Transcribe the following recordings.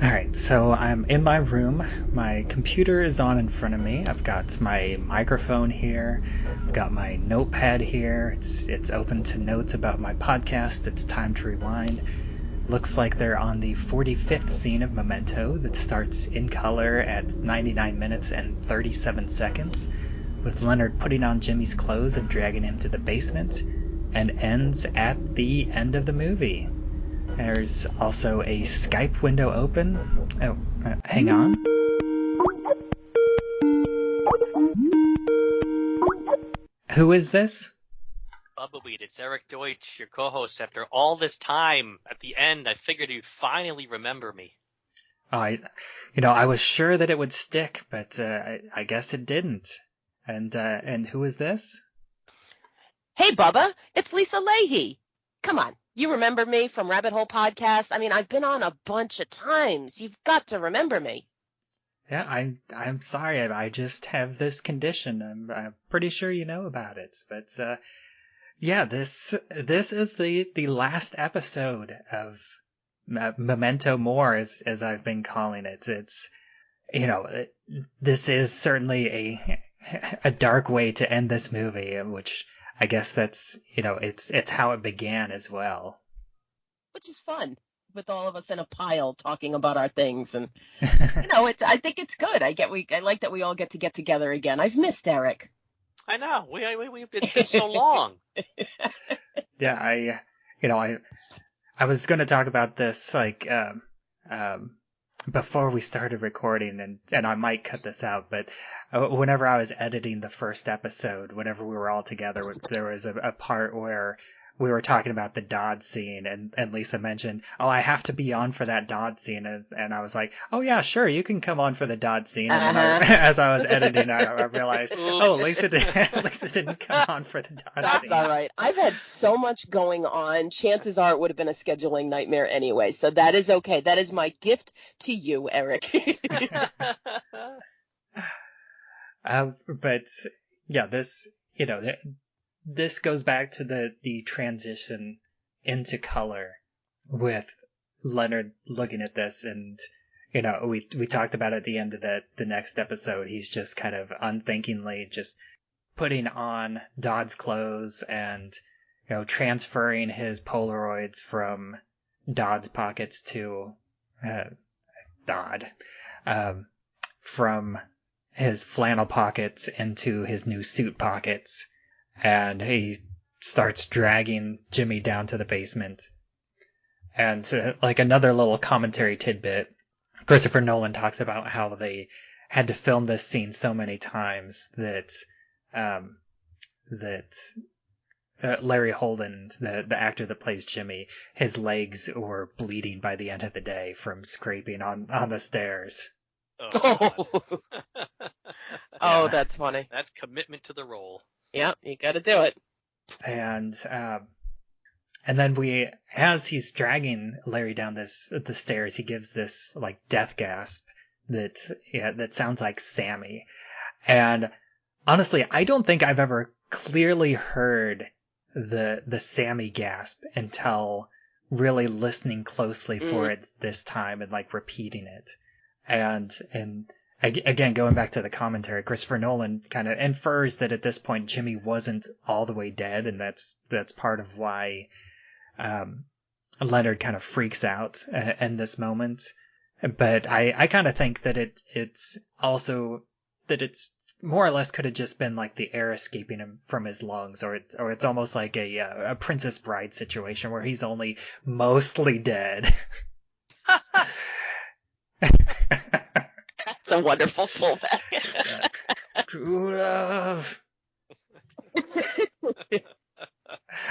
Alright, so I'm in my room. My computer is on in front of me. I've got my microphone here. I've got my notepad here. It's open to notes about my podcast. It's time to rewind. Looks like they're on the 45th scene of Memento that starts in color at 99 minutes and 37 seconds, with Leonard putting on Jimmy's clothes and dragging him to the basement, and ends at the end of the movie. There's also a Skype window open. Oh, hang on. Who is this? Bubbawheat, it's Eric Deutsch, your co-host. After all this time, at the end, I figured you'd finally remember me. I was sure that it would stick, but I guess it didn't. And who is this? Hey, Bubba, it's Leaheey. Come on, you remember me from Rabbit Hole Podcast? I mean, I've been on a bunch of times. You've got to remember me. Yeah, I'm sorry. I just have this condition. I'm pretty sure you know about it, but yeah, this is the last episode of Memento More, as I've been calling it. It's this is certainly a dark way to end this movie, which I guess that's it's how it began as well. Which is fun, with all of us in a pile talking about our things, and I think it's good. I like that we all get together again. I've missed Eric. I know. It's been so long. Yeah, I was going to talk about this before we started recording, and I might cut this out, but whenever I was editing the first episode, whenever we were all together, there was a part where we were talking about the Dodd scene, and Lisa mentioned, "Oh, I have to be on for that Dodd scene," and I was like, "Oh yeah, sure, you can come on for the Dodd scene." And then as I was editing, I realized, "Oh, Lisa didn't come on for the Dodd scene." That's all right. I've had so much going on. Chances are it would have been a scheduling nightmare anyway, so that is okay. That is my gift to you, Eric. But yeah, this goes back to the transition into color with Leonard looking at this, and we talked about at the end of the next episode, he's just kind of unthinkingly just putting on Dodd's clothes and transferring his Polaroids from Dodd's pockets to Dodd, from his flannel pockets into his new suit pockets. And he starts dragging Jimmy down to the basement. And like another little commentary tidbit, Christopher Nolan talks about how they had to film this scene so many times that Larry Holden, the actor that plays Jimmy, his legs were bleeding by the end of the day from scraping on the stairs. Oh, Oh, that's funny. That's commitment to the role. Yeah, you got to do it. And then as he's dragging Larry down the stairs, he gives this like death gasp that sounds like Sammy. And honestly, I don't think I've ever clearly heard the Sammy gasp until really listening closely for it this time and like repeating it. And again, going back to the commentary, Christopher Nolan kind of infers that at this point Jimmy wasn't all the way dead, and that's part of why Leonard kind of freaks out in this moment. But I kind of think that it's also that it's more or less could have just been like the air escaping him from his lungs, or it's almost like a Princess Bride situation where he's only mostly dead. That's a wonderful fallback. True love.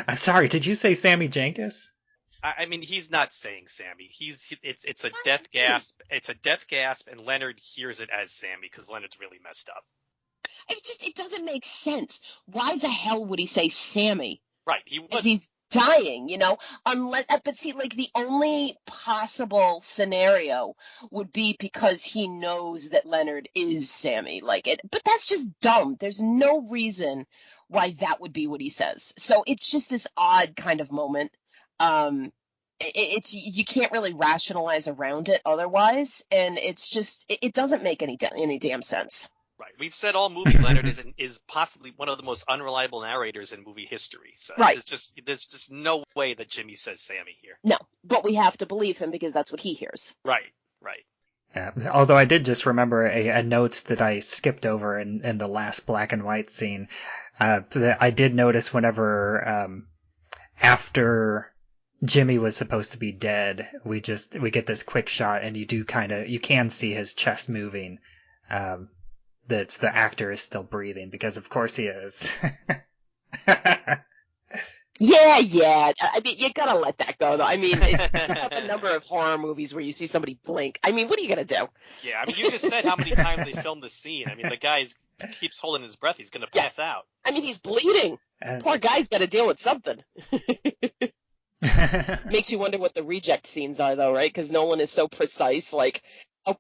I'm sorry, did you say Sammy Jenkins? I mean, he's not saying Sammy. It's a death gasp. It's a death gasp, and Leonard hears it as Sammy because Leonard's really messed up. It doesn't make sense. Why the hell would he say Sammy? Right, he was. He's dying, but see, like, the only possible scenario would be because he knows that Leonard is Sammy, but that's just dumb. There's no reason why that would be what he says. So it's just this odd kind of moment. it's you can't really rationalize around it otherwise, and it's just it doesn't make any damn sense. Right. We've said all movie Leonard is possibly one of the most unreliable narrators in movie history. So Right. there's just no way that Jimmy says Sammy here. No, but we have to believe him because that's what he hears. Right. Right. Yeah. Although I did just remember a note that I skipped over in the last black and white scene. That I did notice whenever after Jimmy was supposed to be dead, we get this quick shot, and you can see his chest moving. That's the actor is still breathing, because of course he is. Yeah. I mean, you gotta let that go, though. I mean, think about the number of horror movies where you see somebody blink. I mean, what are you gonna do? Yeah, I mean, you just said how many times they filmed the scene. I mean, the guy keeps holding his breath. He's gonna pass out. I mean, he's bleeding. Poor guy's got to deal with something. Makes you wonder what the reject scenes are, though, right? Because Nolan is so precise. Like,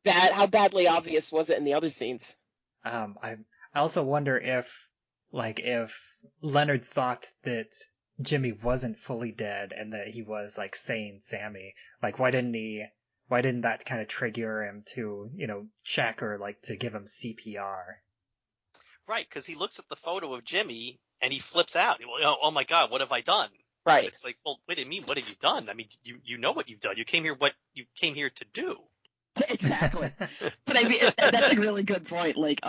how badly obvious was it in the other scenes? I also wonder if Leonard thought that Jimmy wasn't fully dead and that he was like saying Sammy. Like, why didn't that kind of trigger him to, check or like to give him CPR? Right, because he looks at the photo of Jimmy and he flips out. Oh my God, what have I done? Right. And it's like, well, wait a minute, what have you done? I mean, you know what you've done. You came here to do. Exactly. But I mean, that's a really good point. Like,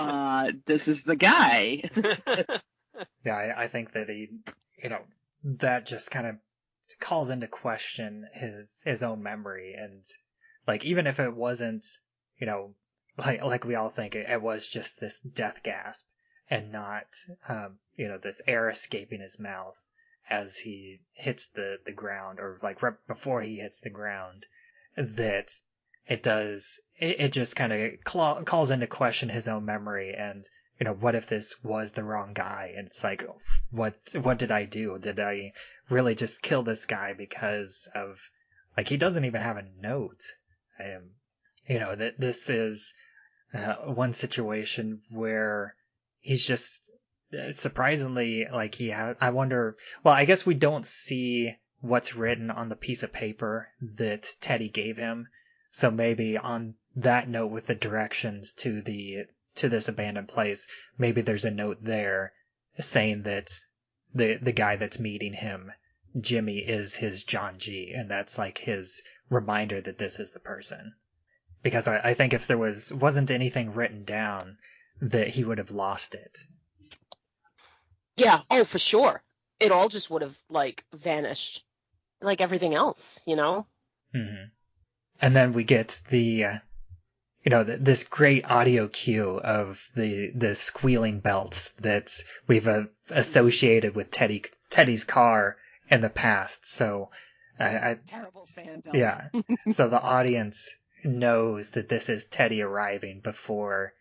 this is the guy. Yeah, I think that he, that just kind of calls into question his own memory, and like even if it wasn't, like we all think it was just this death gasp and not, this air escaping his mouth as he hits the ground, or like right before he hits the ground, that it just kind of calls into question his own memory, and what if this was the wrong guy? And it's like, what did I do? Did I really just kill this guy because of, like, he doesn't even have a note? That this is one situation where he's just surprisingly, like, I wonder, well, I guess we don't see what's written on the piece of paper that Teddy gave him. So maybe on that note with the directions to this abandoned place, maybe there's a note there saying that the guy that's meeting him, Jimmy, is his John G, and that's like his reminder that this is the person. Because I think if there wasn't anything written down, that he would have lost it. Yeah, oh, for sure. It all just would have, like, vanished. Like everything else, Mm-hmm. And then we get this great audio cue of the squealing belts that we've associated with Teddy's car in the past. So, Terrible fan belt. Yeah. So the audience knows that this is Teddy arriving before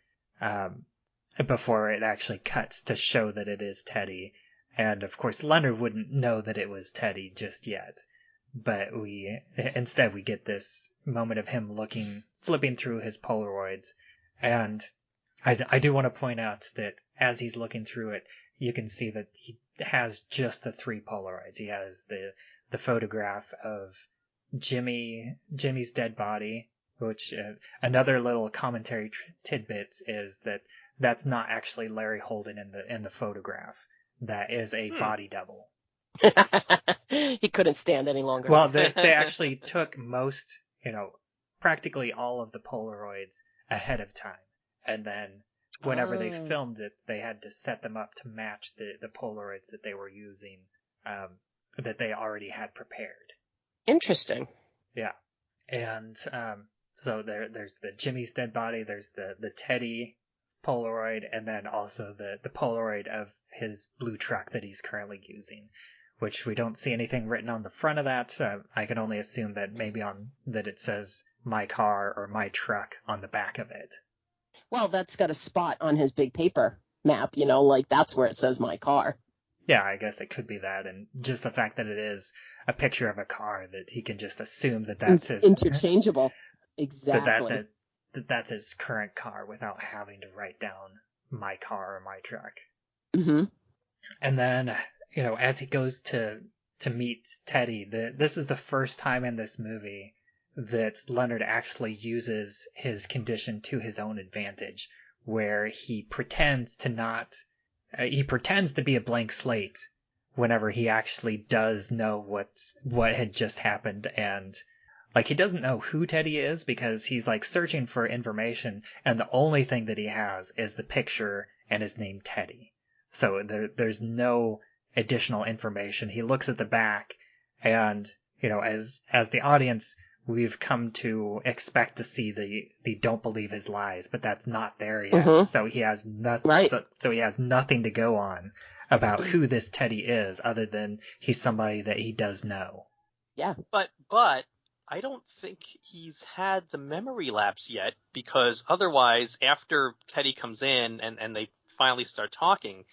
it actually cuts to show that it is Teddy. And of course, Leonard wouldn't know that it was Teddy just yet. But instead we get this moment of him flipping through his Polaroids. And I do want to point out that as he's looking through it, you can see that he has just the 3 Polaroids. He has the photograph of Jimmy's dead body, which another little commentary tidbit is that that's not actually Larry Holden in the photograph. That is a body double. He couldn't stand any longer. Well, they actually took practically all of the Polaroids ahead of time. And then whenever they filmed it, they had to set them up to match the Polaroids that they were using, that they already had prepared. Interesting. Yeah. And so there's the Jimmy's dead body, there's the Teddy Polaroid, and then also the Polaroid of his blue truck that he's currently using, which we don't see anything written on the front of that. So I can only assume that maybe that it says my car or my truck on the back of it. Well, that's got a spot on his big paper map, like that's where it says my car. Yeah, I guess it could be that, and just the fact that it is a picture of a car, that he can just assume that that's his interchangeable. Exactly. That's his current car without having to write down my car or my truck. Mm-hmm. And then, as he goes to to meet Teddy. This is the first time in this movie that Leonard actually uses his condition to his own advantage, where he pretends to be a blank slate whenever he actually does know what had just happened. And like, he doesn't know who Teddy is because he's like searching for information, and the only thing that he has is the picture and his name Teddy. So there's no additional information. He looks at the back, and as the audience, we've come to expect to see the don't believe his lies, but that's not there yet. So he has nothing. Right. So he has nothing to go on about who this Teddy is, other than he's somebody that he does know. Yeah. But I don't think he's had the memory lapse yet, because otherwise, after Teddy comes in and they finally start talking,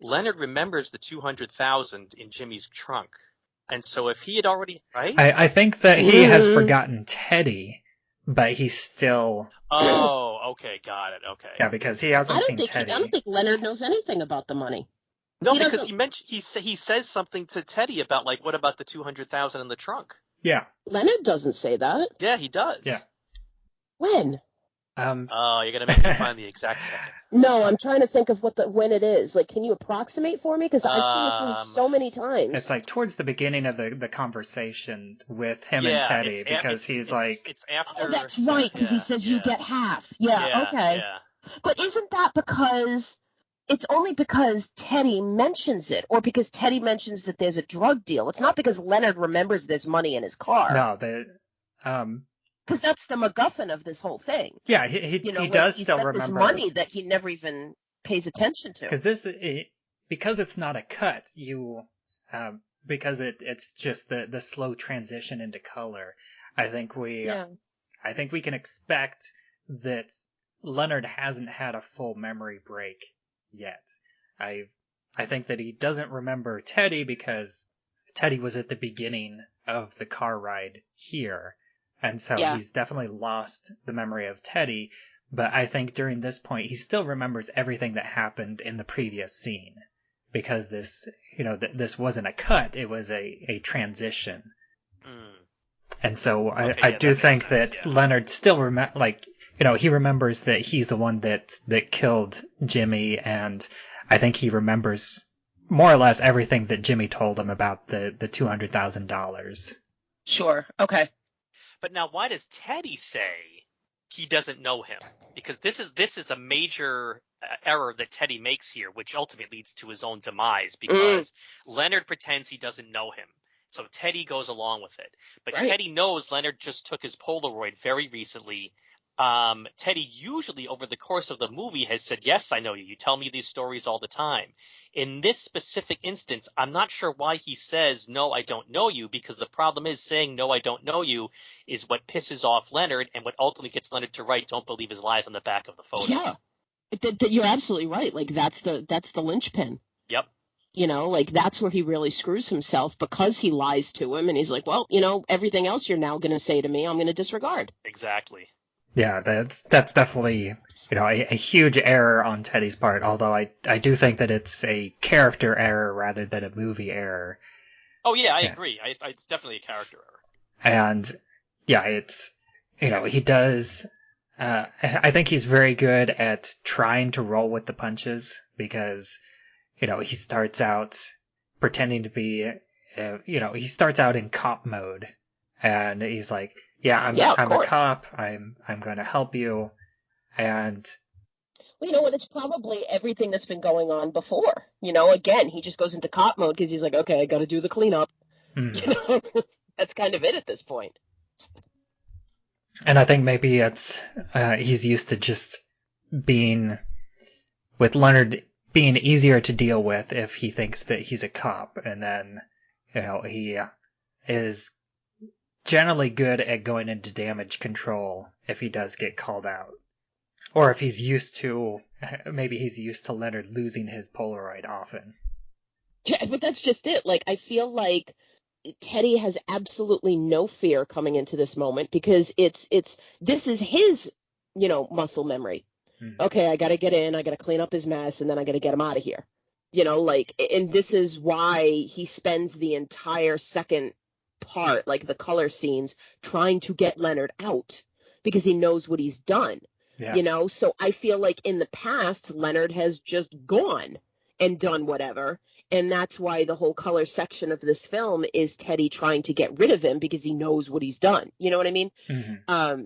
Leonard remembers the $200,000 in Jimmy's trunk. And so if he had already, right? I think that he has forgotten Teddy, but he's still. Oh, okay, got it. Okay. Yeah, because he hasn't seen Teddy. I don't think Leonard knows anything about the money. No, because he says something to Teddy about, like, what about the $200,000 in the trunk? Yeah. Leonard doesn't say that. Yeah, he does. Yeah. When? Oh, you're gonna make me find the exact second. No, I'm trying to think of when it is. Like, can you approximate for me? Because I've seen this movie so many times. It's like towards the beginning of the conversation with him and Teddy, because he's like, it's after. Oh, that's right, because he says you get half. Yeah, okay. Yeah. But isn't that because it's only because Teddy mentions it, or because Teddy mentions that there's a drug deal? It's not because Leonard remembers there's money in his car. No, because that's the MacGuffin of this whole thing. Yeah, he does still remember this money that he never even pays attention to. Because it's not a cut, because it's just the slow transition into color. I think we can expect that Leonard hasn't had a full memory break yet. I think that he doesn't remember Teddy because Teddy was at the beginning of the car ride here. And so he's definitely lost the memory of Teddy, but I think during this point he still remembers everything that happened in the previous scene, because this wasn't a cut, it was a transition. And so I do think that Leonard still he remembers that he's the one that killed Jimmy, and I think he remembers more or less everything that Jimmy told him about the $200,000. Sure. Okay. But now, why does Teddy say he doesn't know him? Because this is a major error that Teddy makes here, which ultimately leads to his own demise, because Leonard pretends he doesn't know him. So Teddy goes along with it. But Teddy knows Leonard just took his Polaroid very recently. Teddy usually over the course of the movie has said, yes, I know you. You tell me these stories all the time. In this specific instance, I'm not sure why he says, no, I don't know you, because the problem is saying, no, I don't know you is what pisses off Leonard, and what ultimately gets Leonard to write, don't believe his lies on the back of the photo. Yeah. You're absolutely right. Like, that's the linchpin. Yep. Like, that's where he really screws himself, because he lies to him, and he's like, well, everything else you're now going to say to me, I'm going to disregard. Exactly. Yeah, that's definitely, a huge error on Teddy's part, although I do think that it's a character error rather than a movie error. Oh, yeah, I agree. It's definitely a character error. And, yeah, it's, he does, I think he's very good at trying to roll with the punches, because, he starts out pretending to be, he starts out in cop mode, and he's like, I'm a cop. I'm going to help you. And and it's probably everything that's been going on before. Again, he just goes into cop mode because he's like, okay, I got to do the cleanup. That's kind of it at this point. And I think maybe it's he's used to just being with Leonard being easier to deal with if he thinks that he's a cop, and then he is generally good at going into damage control if he does get called out. Or if he's used to Leonard losing his Polaroid often. Yeah, but that's just it. Like, I feel like Teddy has absolutely no fear coming into this moment, because this is his, muscle memory. Okay, I got to get in, I got to clean up his mess, and then I got to get him out of here. You know, like, and this is why he spends the entire second part, like the color scenes, trying to get Leonard out because he knows what he's done. Yeah. You know, so I feel like in the past, Leonard has just gone and done whatever. And that's why the whole color section of this film is Teddy trying to get rid of him because he knows what he's done. You know what I mean? Mm-hmm.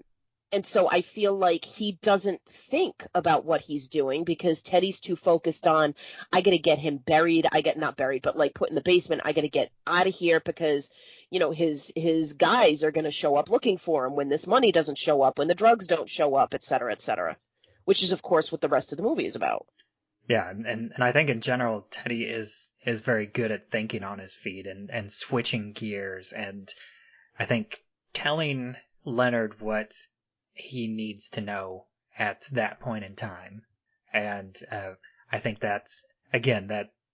And so I feel like he doesn't think about what he's doing because Teddy's too focused on, I got to get him buried. Not buried, but like put in the basement. I got to get out of here because, you know, his guys are going to show up looking for him when this money doesn't show up, when the drugs don't show up, et cetera, which is, of course, what the rest of the movie is about. Yeah, and I think in general, Teddy is very good at thinking on his feet and switching gears. And I think telling Leonard what he needs to know at that point in time. And I think that's, again,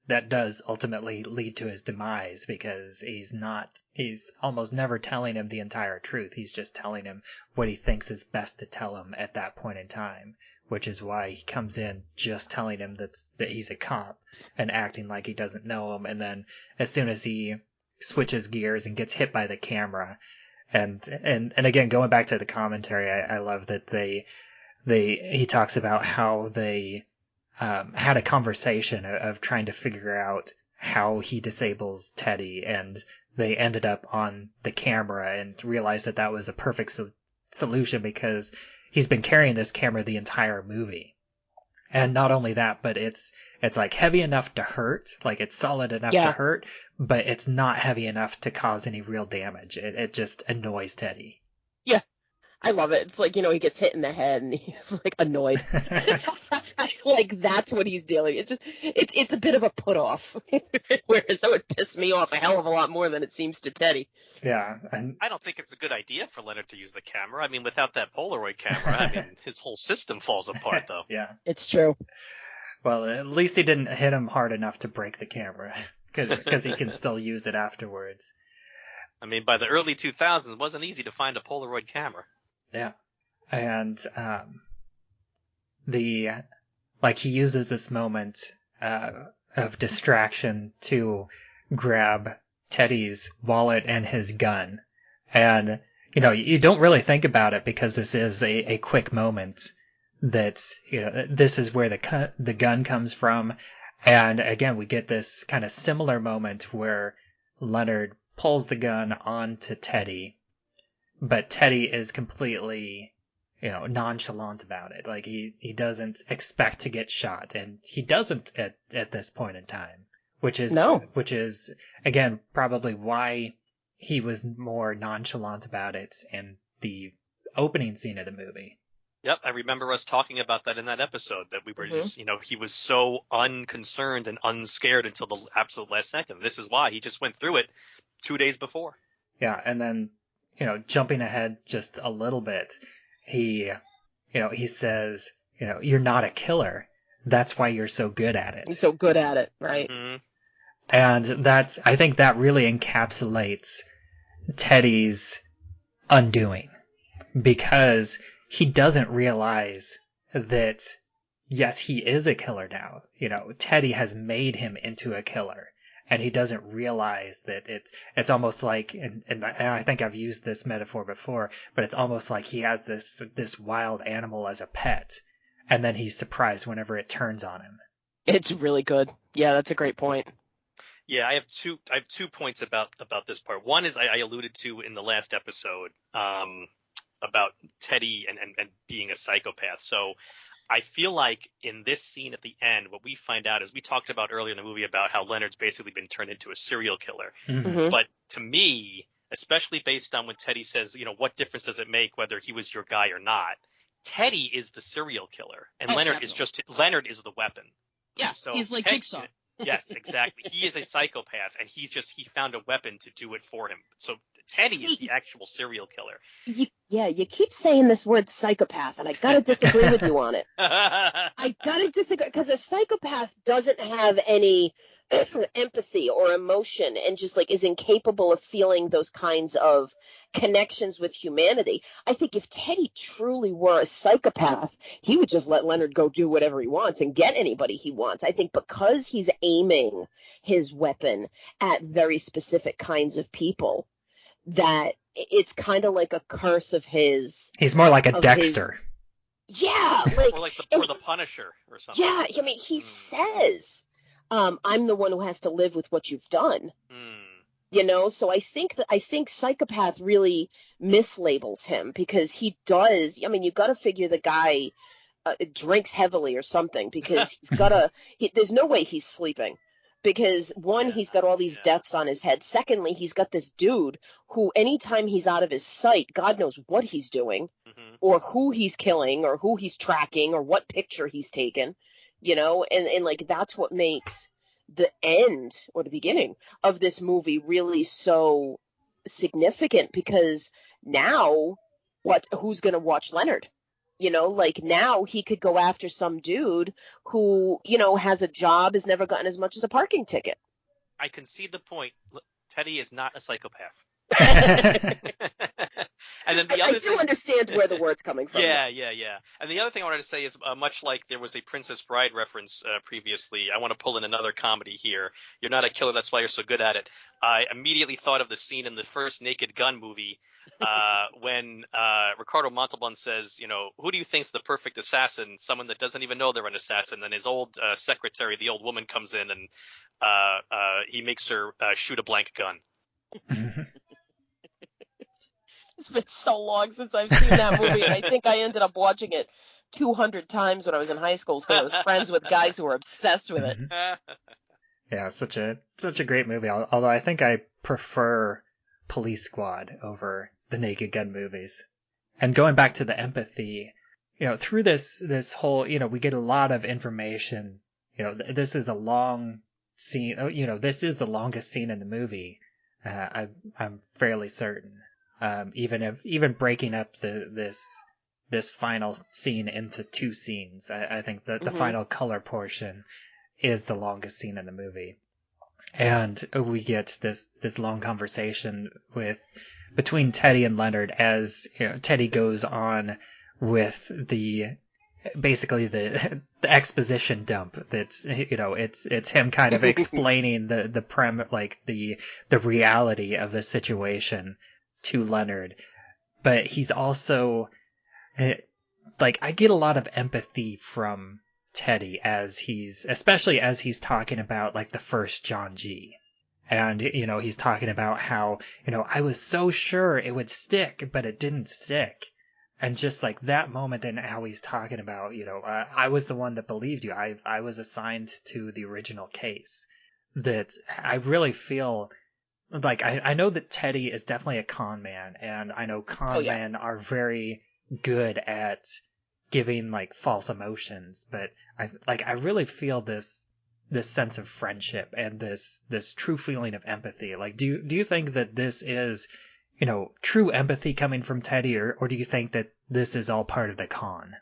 that does ultimately lead to his demise because he's almost never telling him the entire truth. He's just telling him what he thinks is best to tell him at that point in time, which is why he comes in just telling him that he's a cop and acting like he doesn't know him. And then as soon as he switches gears and gets hit by the camera, and again, going back to the commentary, I love that he talks about how they had a conversation of trying to figure out how he disables Teddy, and they ended up on the camera and realized that was a perfect solution because he's been carrying this camera the entire movie. And not only that, but it's like heavy enough to hurt, like it's solid enough to hurt, but it's not heavy enough to cause any real damage. It just annoys Teddy. Yeah, I love it. It's like, you know, he gets hit in the head and he's like annoyed. Like that's what he's dealing. It's a bit of a put off. Whereas that would piss me off a hell of a lot more than it seems to Teddy. Yeah, and I don't think it's a good idea for Leonard to use the camera. I mean, without that Polaroid camera, I mean, his whole system falls apart, though. Yeah, it's true. Well, at least he didn't hit him hard enough to break the camera, because he can still use it afterwards. I mean, by the early 2000s, it wasn't easy to find a Polaroid camera. Yeah, and he uses this moment of distraction to grab Teddy's wallet and his gun. And, you know, you don't really think about it because this is a quick moment that, you know, this is where the gun comes from. And again, we get this kind of similar moment where Leonard pulls the gun onto Teddy, but Teddy is completely, you know, nonchalant about it. Like he doesn't expect to get shot, and he doesn't at this point in time. Which is, again, probably why he was more nonchalant about it in the opening scene of the movie. Yep, I remember us talking about that in that episode, that we were just, you know, he was so unconcerned and unscared until the absolute last second. This is why he just went through it 2 days before. Yeah, and then, you know, jumping ahead just a little bit, he says, you know, you're not a killer. That's why you're so good at it. He's so good at it, right? Mm-hmm. And I think that really encapsulates Teddy's undoing, because he doesn't realize that, yes, he is a killer now. You know, Teddy has made him into a killer, and he doesn't realize that it's almost like, and I think I've used this metaphor before, but it's almost like he has this wild animal as a pet, and then he's surprised whenever it turns on him. It's really good. Yeah, that's a great point. Yeah, I have 2 points about this part. One is I alluded to in the last episode about Teddy and being a psychopath. So I feel like in this scene at the end, what we find out is, we talked about earlier in the movie about how Leonard's basically been turned into a serial killer. Mm-hmm. But to me, especially based on when Teddy says, you know, what difference does it make whether he was your guy or not? Teddy is the serial killer, and Leonard is the weapon. Yeah, so he's like Jigsaw. Yes, exactly. He is a psychopath, and he found a weapon to do it for him. So Teddy is the actual serial killer. You keep saying this word psychopath, and I gotta disagree with you on it. I gotta disagree, because a psychopath doesn't have any empathy or emotion, and just like is incapable of feeling those kinds of connections with humanity. I think if Teddy truly were a psychopath, he would just let Leonard go do whatever he wants and get anybody he wants. I think because he's aiming his weapon at very specific kinds of people, that it's kind of like a curse of his. He's more like a Dexter. Yeah, like or the Punisher or something. Yeah, I mean, he says, "I'm the one who has to live with what you've done." You know, so I think psychopath really mislabels him, because he does. I mean, you've got to figure the guy drinks heavily or something, because he's got to. There's no way he's sleeping, because one, he's got all these deaths on his head. Secondly, he's got this dude who, anytime he's out of his sight, God knows what he's doing, or who he's killing, or who he's tracking, or what picture he's taken, you know, and like that's what makes the end or the beginning of this movie really so significant, because now who's going to watch Leonard? You know, like now he could go after some dude who, you know, has a job, has never gotten as much as a parking ticket. I concede the point. Teddy is not a psychopath. And then I do understand where the word's coming from. Yeah. And the other thing I wanted to say is, much like there was a Princess Bride reference previously, I want to pull in another comedy here. You're not a killer, that's why you're so good at it. I immediately thought of the scene in the first Naked Gun movie when Ricardo Montalban says, you know, who do you think's the perfect assassin? Someone that doesn't even know they're an assassin. Then his old secretary, the old woman, comes in and he makes her shoot a blank gun. It's been so long since I've seen that movie, and I think I ended up watching it 200 times when I was in high school, because I was friends with guys who were obsessed with it. Yeah, such a great movie. Although I think I prefer Police Squad over the Naked Gun movies. And going back to the empathy, you know, through this whole, you know, we get a lot of information. You know, this is a long scene. You know, this is the longest scene in the movie. I'm fairly certain. Even breaking up this final scene into two scenes, I think that the final color portion is the longest scene in the movie. And we get this long conversation between Teddy and Leonard, as you know, Teddy goes on with basically the exposition dump. That's, you know, it's him kind of explaining the reality of the situation to Leonard. But he's also like, I get a lot of empathy from Teddy especially as he's talking about like the first John G. And, you know, he's talking about how, you know, I was so sure it would stick, but it didn't stick. And just like that moment, and how he's talking about, you know, I was the one that believed you. I was assigned to the original case. That I really feel like I know that Teddy is definitely a con man, and I know con men are very good at giving like false emotions, but I really feel this sense of friendship and this true feeling of empathy. Like, do you think that this is, you know, true empathy coming from Teddy, or do you think that this is all part of the con?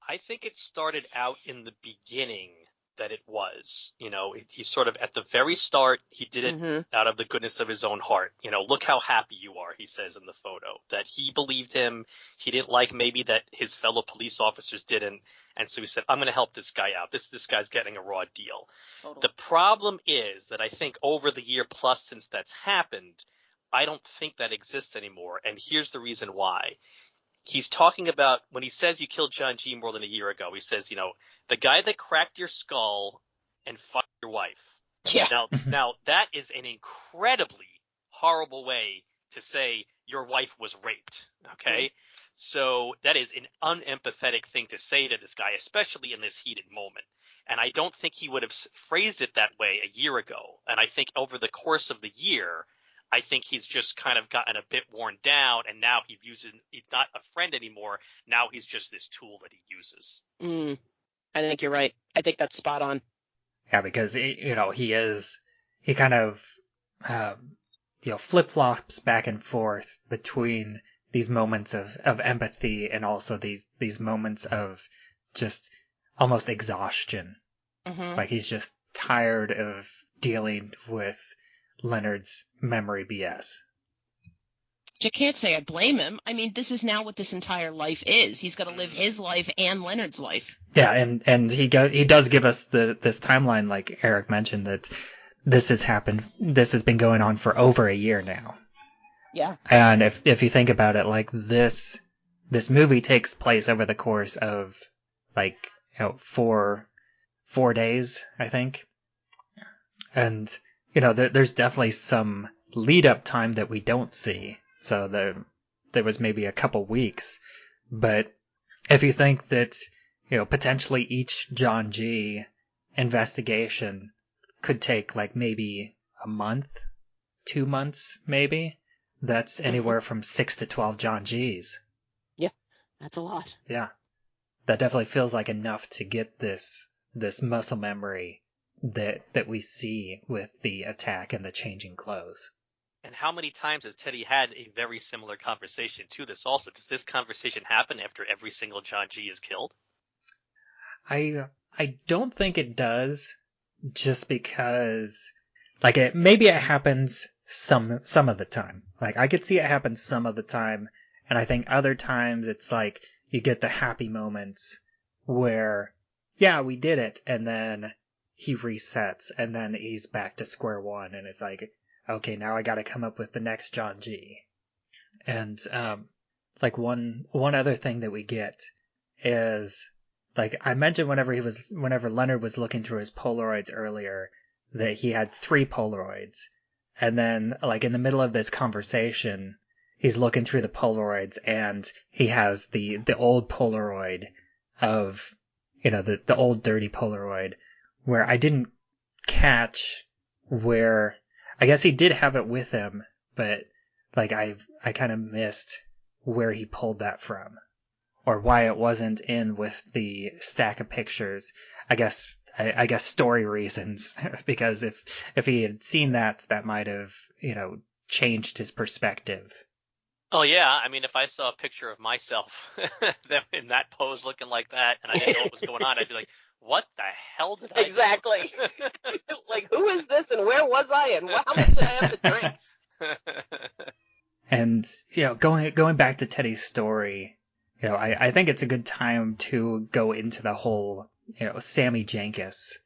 I think it started out in the beginning that it was, you know, he sort of at the very start, he did it out of the goodness of his own heart. You know, look how happy you are, he says in the photo, that he believed him. He didn't like maybe that his fellow police officers didn't. And so he said, I'm going to help this guy out. This guy's getting a raw deal. Totally. The problem is that I think over the year plus since that's happened, I don't think that exists anymore. And here's the reason why. He's talking about, when he says you killed John G. more than a year ago, he says, you know, the guy that cracked your skull and fucked your wife. Yeah. Now that is an incredibly horrible way to say your wife was raped. Okay. So that is an unempathetic thing to say to this guy, especially in this heated moment. And I don't think he would have phrased it that way a year ago. And I think over the course of the year, I think he's just kind of gotten a bit worn down, and now he's not a friend anymore. Now he's just this tool that he uses. I think you're right. I think that's spot on. Yeah, because, you know, he kind of, you know, flip-flops back and forth between these moments of empathy and also these moments of just almost exhaustion. Like, he's just tired of dealing with Leonard's memory BS. You can't say I blame him. I mean, this is now what this entire life is. He's got to live his life and Leonard's life. Yeah, and he does give us this timeline, like Eric mentioned, that this has been going on for over a year now. Yeah. And if you think about it, like this movie takes place over the course of like 4 days, I think. And there's definitely some lead up time that we don't see. So there was maybe a couple weeks, but if you think that potentially each John G investigation could take like maybe a month, 2 months, maybe. That's anywhere from 6 to 12 John Gs. Yeah, that's a lot. Yeah, that definitely feels like enough to get this muscle memory that we see with the attack and the changing clothes. And how many times has Teddy had a very similar conversation to this also? Does this conversation happen after every single John G is killed? I don't think it does, just because maybe it happens some of the time. Like I could see it happen some of the time, and I think other times it's like you get the happy moments where yeah, we did it, and then he resets and then he's back to square one and it's like, okay, now I got to come up with the next John G. And like one other thing that we get is like I mentioned whenever Leonard was looking through his Polaroids earlier that he had 3 Polaroids. And then like in the middle of this conversation, he's looking through the Polaroids and he has the old Polaroid of, the old dirty Polaroid where I didn't catch where, I guess he did have it with him, but like I kind of missed where he pulled that from or why it wasn't in with the stack of pictures. I guess story reasons, because if he had seen that might have, changed his perspective. Oh yeah, I mean, if I saw a picture of myself in that pose looking like that, and I didn't know what was going on, I'd be like, "What the hell did I do?" Exactly. Like, who is this, and where was I, and how much did I have to drink? And going back to Teddy's story, I think it's a good time to go into the whole Sammy Jenkins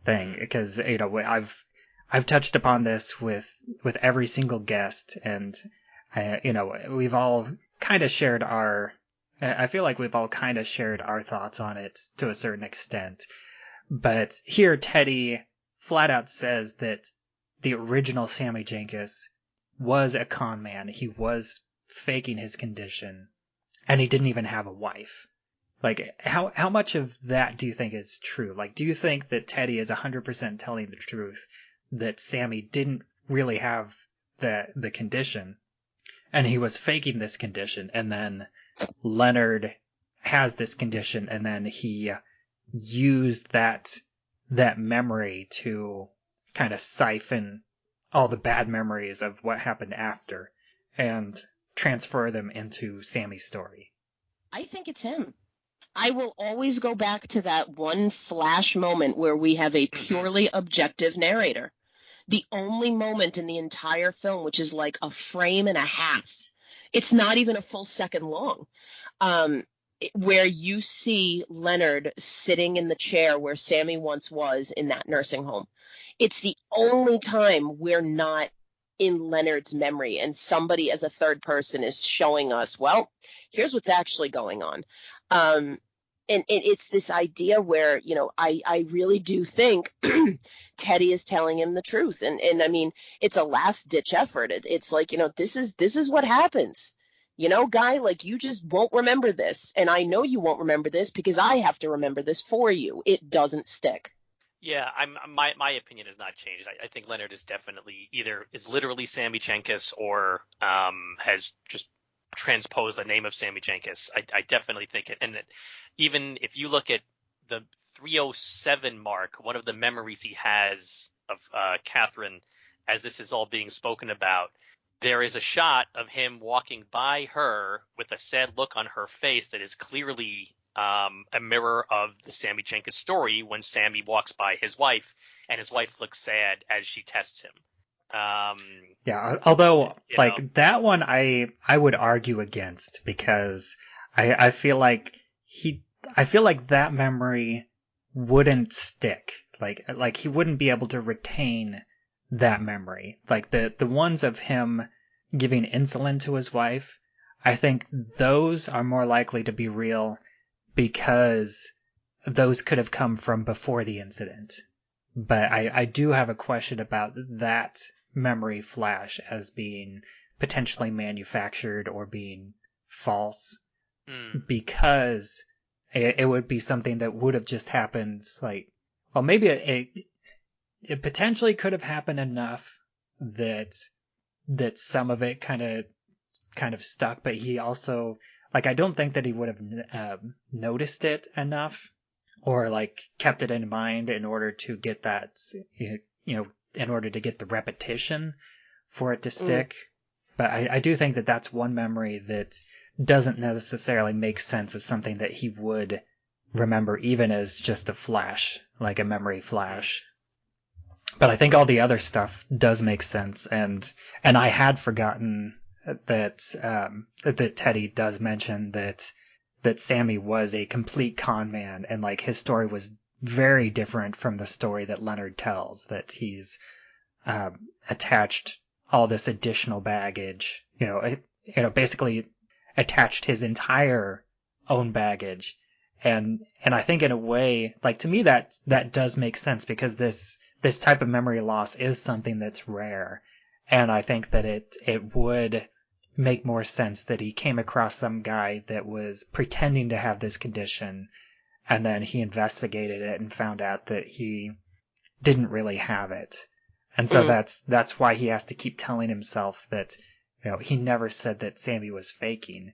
thing, because I've touched upon this with every single guest, and we've all kind of shared I feel like we've all kind of shared our thoughts on it to a certain extent. But here Teddy flat out says that the original Sammy Jenkins was a con man. He was faking his condition, and he didn't even have a wife. Like, how much of that do you think is true? Like, do you think that Teddy is 100% telling the truth, that Sammy didn't really have the condition, and he was faking this condition, and then Leonard has this condition, and then he used that memory to kind of siphon all the bad memories of what happened after and transfer them into Sammy's story? I think it's him. I will always go back to that one flash moment where we have a purely objective narrator. The only moment in the entire film, which is like a frame and a half. It's not even a full second long. Where you see Leonard sitting in the chair where Sammy once was in that nursing home. It's the only time we're not in Leonard's memory and somebody as a third person is showing us, well, here's what's actually going on. And it's this idea where, I really do think Teddy is telling him the truth. And I mean, it's a last ditch effort. It's like, this is what happens. Guy, like, you just won't remember this. And I know you won't remember this because I have to remember this for you. It doesn't stick. Yeah, my opinion has not changed. I think Leonard is definitely is literally Sammy Jenkins or has just transposed the name of Sammy Jenkins. I definitely think it. And even if you look at the 307 mark, one of the memories he has of Catherine, as this is all being spoken about, there is a shot of him walking by her with a sad look on her face that is clearly a mirror of the Sammy Jenkins story when Sammy walks by his wife and his wife looks sad as she tests him. Yeah, although You know. that one I would argue against because I feel like that memory wouldn't stick. Like he wouldn't be able to retain that memory. Like the ones of him giving insulin to his wife, I think those are more likely to be real because those could have come from before the incident. But I do have a question about that memory flash as being potentially manufactured or being false, because it would be something that would have just happened. Well, maybe it potentially could have happened enough that some of it kind of stuck, but he also, I don't think that he would have noticed it enough or kept it in mind in order to get that, in order to get the repetition for it to stick. But I do think that that's one memory that doesn't necessarily make sense as something that he would remember even as just a flash, like a memory flash. But I think all the other stuff does make sense, and I had forgotten that that Teddy does mention that Sammy was a complete con man, and his story was very different from the story that Leonard tells. That he's attached all this additional baggage, basically attached his entire own baggage, and I think in a way, to me that does make sense because this type of memory loss is something that's rare, and I think that it would make more sense that he came across some guy that was pretending to have this condition, and then he investigated it and found out that he didn't really have it. And so that's why he has to keep telling himself that, he never said that Sammy was faking,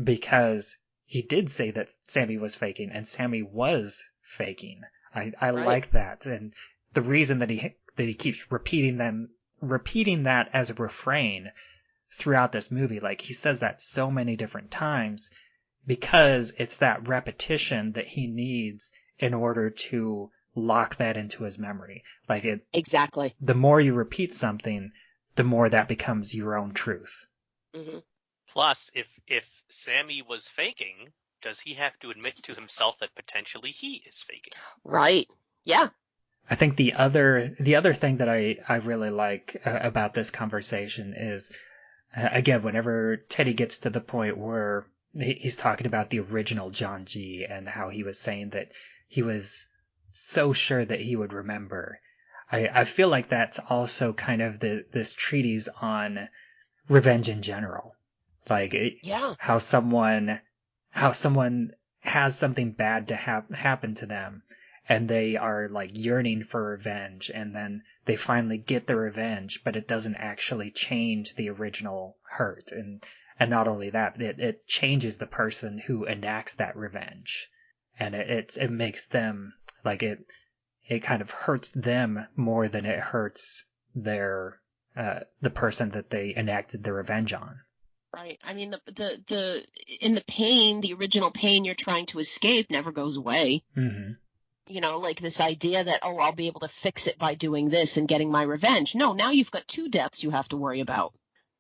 because he did say that Sammy was faking, and Sammy was faking. I right. Like that, and the reason that he keeps repeating that as a refrain throughout this movie, he says that so many different times, because it's that repetition that he needs in order to lock that into his memory. Exactly. The more you repeat something, the more that becomes your own truth. Mm-hmm. Plus, if Sammy was faking, does he have to admit to himself that potentially he is faking? Right. Yeah. I think the other thing that I really like about this conversation is, again, whenever Teddy gets to the point where he's talking about the original John G. and how he was saying that he was so sure that he would remember, I feel like that's also kind of this treatise on revenge in general. How someone has something bad to happen to them, and they are yearning for revenge, and then they finally get the revenge, but it doesn't actually change the original hurt. And not only that, it changes the person who enacts that revenge. And it makes them, it kind of hurts them more than it hurts the person that they enacted the revenge on. Right. I mean, the pain, the original pain you're trying to escape never goes away. Mm-hmm. This idea that, I'll be able to fix it by doing this and getting my revenge. No, now you've got two deaths you have to worry about.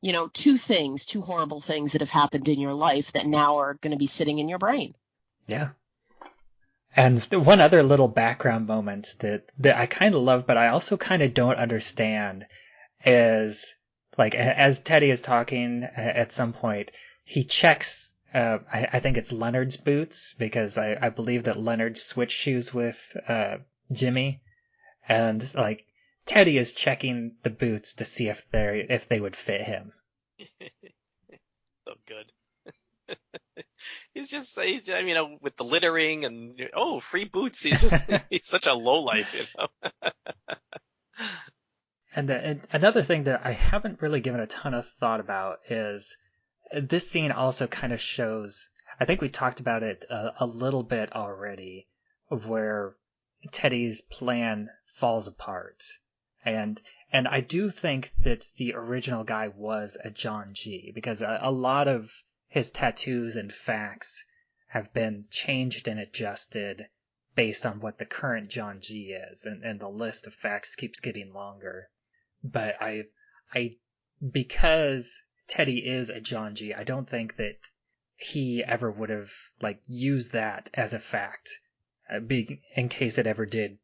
Two horrible things that have happened in your life that now are going to be sitting in your brain. Yeah. And one other little background moment that I kind of love, but I also kind of don't understand is, as Teddy is talking at some point, he checks, I think it's Leonard's boots, because I believe that Leonard switched shoes with Jimmy, and Teddy is checking the boots to see if they would fit him. So good. He's with the littering and free boots. He's such a lowlife, And another thing that I haven't really given a ton of thought about is this scene also kind of shows, I think we talked about it a little bit already, of where Teddy's plan falls apart. And I do think that the original guy was a John G, because a lot of his tattoos and facts have been changed and adjusted based on what the current John G is, and the list of facts keeps getting longer. But because Teddy is a John G, I don't think that he ever would have used that as a fact, in case it ever did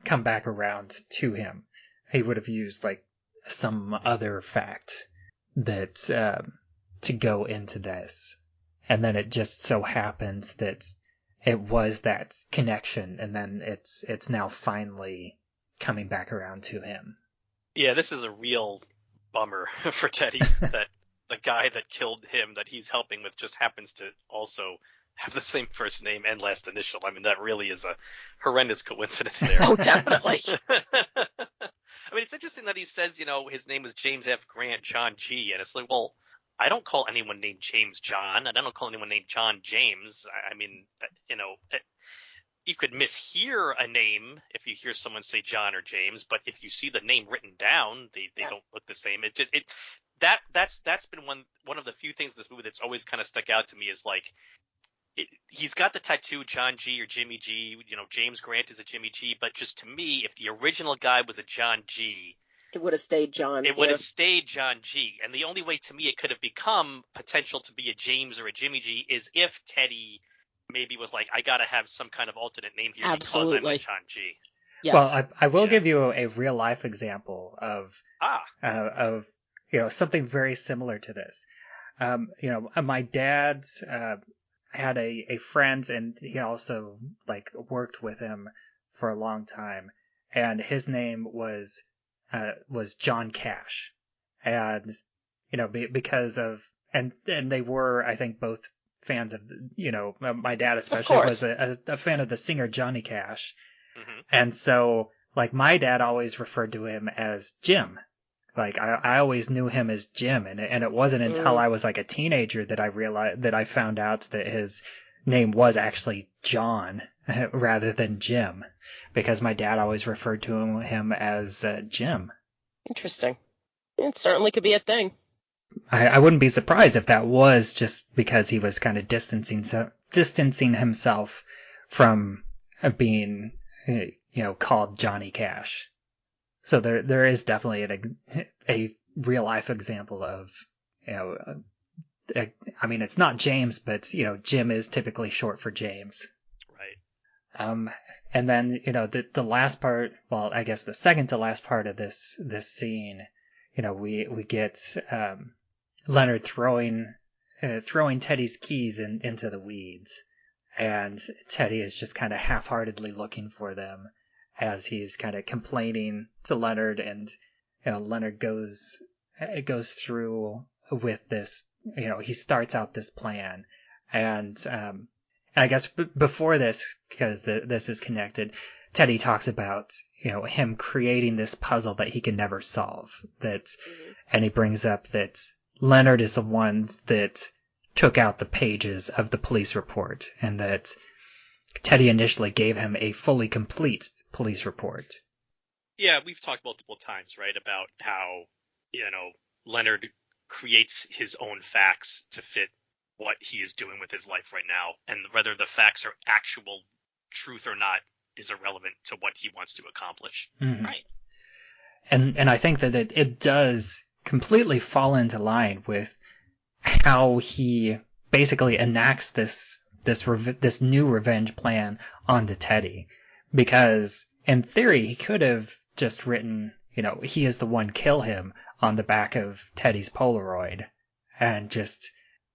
come back around to him. He would have used some other fact that to go into this, and then it just so happens that it was that connection, and then it's now finally coming back around to him. Yeah, this is a real bummer for Teddy that the guy that killed him that he's helping with just happens to also have the same first name and last initial. I mean, that really is a horrendous coincidence there. Oh, definitely. I mean, it's interesting that he says, his name is James F. Grant, John G. And it's like, well, I don't call anyone named James John, and I don't call anyone named John James. I mean, you could mishear a name if you hear someone say John or James, but if you see the name written down, they don't look the same. That's been one of the few things in this movie that's always kind of stuck out to me is he's got the tattoo John G or Jimmy G. James Grant is a Jimmy G, but just to me, if the original guy was a John G, it would have stayed John. It would have stayed John G. And the only way to me it could have become potential to be a James or a Jimmy G is if Teddy maybe was like, I got to have some kind of alternate name here because I'm a John G. Yes. Well, I will give you a real life example of something very similar to this. My dad had a friend, and he also worked with him for a long time, and his name was John Cash, and because of and they were, I think, both fans of my dad especially was a fan of the singer Johnny Cash. Mm-hmm. And so my dad always referred to him as Jim. I always knew him as Jim, and it wasn't until I was a teenager that I realized that I found out that his name was actually John rather than Jim, because my dad always referred to him as Jim. Interesting. It certainly could be a thing. I wouldn't be surprised if that was just because he was kind of distancing himself from being called Johnny Cash. So there is definitely a real life example of I mean, it's not James, but Jim is typically short for James. Right. And then the last part, well, I guess the second to last part of this scene, we get Leonard throwing Teddy's keys into the weeds, and Teddy is just kind of half-heartedly looking for them as he's kind of complaining to Leonard, and Leonard goes through with this. He starts out this plan, and I guess before this, because this is connected, Teddy talks about him creating this puzzle that he can never solve. And he brings up that Leonard is the one that took out the pages of the police report, and that Teddy initially gave him a fully complete police report. Yeah, we've talked multiple times, right, about how, Leonard creates his own facts to fit what he is doing with his life right now, and whether the facts are actual truth or not is irrelevant to what he wants to accomplish. Mm-hmm. Right. And I think that it does completely fall into line with how he basically enacts this new revenge plan onto Teddy, because in theory he could have just written, he is the one, kill him, on the back of Teddy's Polaroid, and just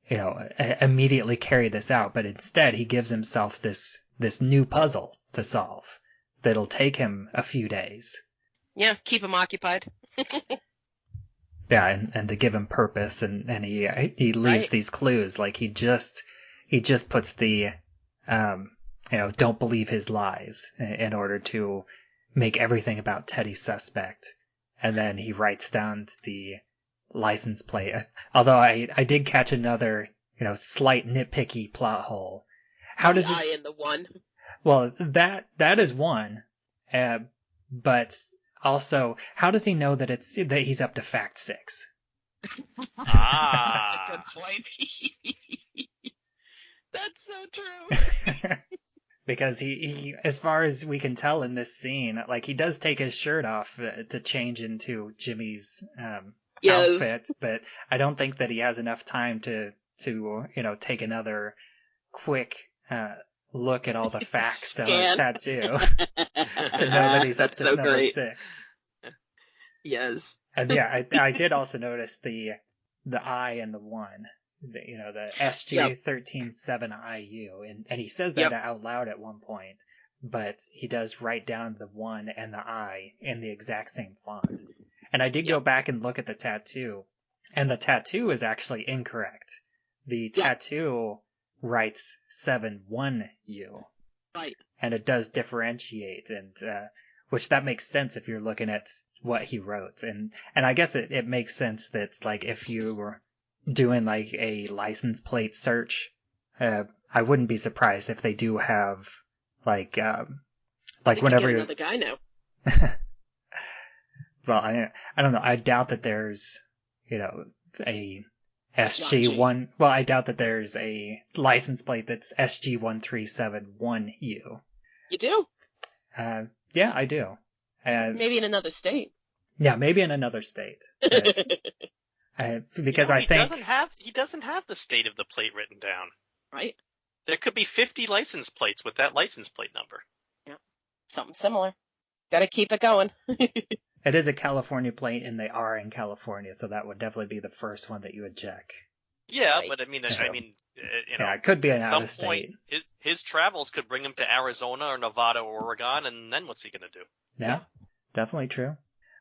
immediately carry this out. But instead he gives himself this new puzzle to solve that'll take him a few days. Yeah, keep him occupied. Yeah, and to give him purpose, and he leaves these clues. He just puts the don't believe his lies in order to make everything about Teddy suspect. And then he writes down the license plate. Although I did catch another slight nitpicky plot hole. How does I in the one? Well, that is one, but also, how does he know that he's up to fact 6? That's a good point. That's so true. Because he, as far as we can tell in this scene, like he does take his shirt off to change into Jimmy's Yes. outfit, but I don't think that he has enough time to take another quick look at all the facts on his Scan. tattoo to know that he's up to That's so number great. 6. Yes. And yeah, I did also notice the I and the 1. The SG137IU, and he says that out loud at one point, but he does write down the 1 and the I in the exact same font. And I did go back and look at the tattoo, and the tattoo is actually incorrect. The tattoo writes 71U. Right. And it does differentiate, and which that makes sense if you're looking at what he wrote. And I guess it makes sense that, like, if you were doing like a license plate search, I wouldn't be surprised if they do have like whenever another guy now. Well, I don't know. I doubt that there's a SG1. Well, I doubt that there's a license plate that's SG1371U. You do? Yeah, I do. Maybe in another state. Yeah, maybe in another state. But, because I think he doesn't have the state of the plate written down. Right. There could be 50 license plates with that license plate number. Yeah. Something similar. Got to keep it going. It is a California plate, and they are in California, so that would definitely be the first one that you would check. Yeah, Right. But it could be an out of state. His travels could bring him to Arizona or Nevada or Oregon, and then what's he going to do? Yeah, definitely true.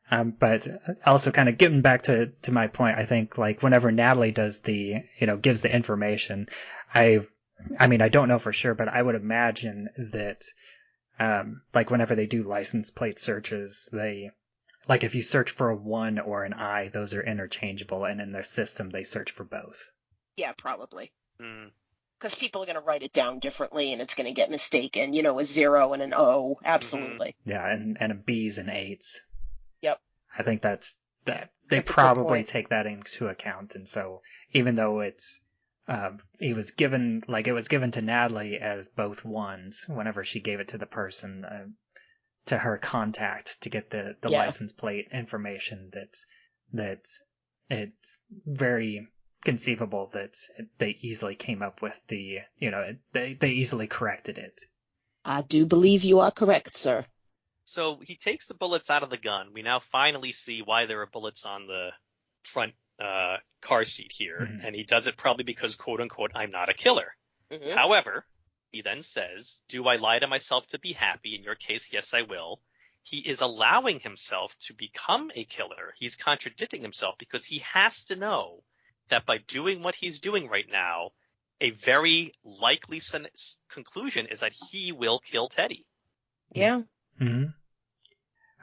But also kind of getting back to my point, I think like whenever Natalie does gives the information, I don't know for sure, but I would imagine that, like whenever they do license plate searches, like if you search for a 1 or an I, those are interchangeable, and in their system they search for both. Yeah, probably. Hmm. Because people are going to write it down differently, and it's going to get mistaken. A 0 and an O. Absolutely. Yeah, and a B's and 8s. Yep. I think that they That's a good probably point. take that into account, and so even though it's it was given to Natalie as both 1s whenever she gave it to the person, to her contact to get the license plate information, that it's very conceivable that they easily came up with they easily corrected it. I do believe you are correct, sir. So he takes the bullets out of the gun. We now finally see why there are bullets on the front car seat here, and he does it probably because, quote unquote, I'm not a killer. Mm-hmm. However, he then says, do I lie to myself to be happy? In your case, yes, I will. He is allowing himself to become a killer. He's contradicting himself because he has to know that by doing what he's doing right now, a very likely conclusion is that he will kill Teddy. Yeah. Mm-hmm.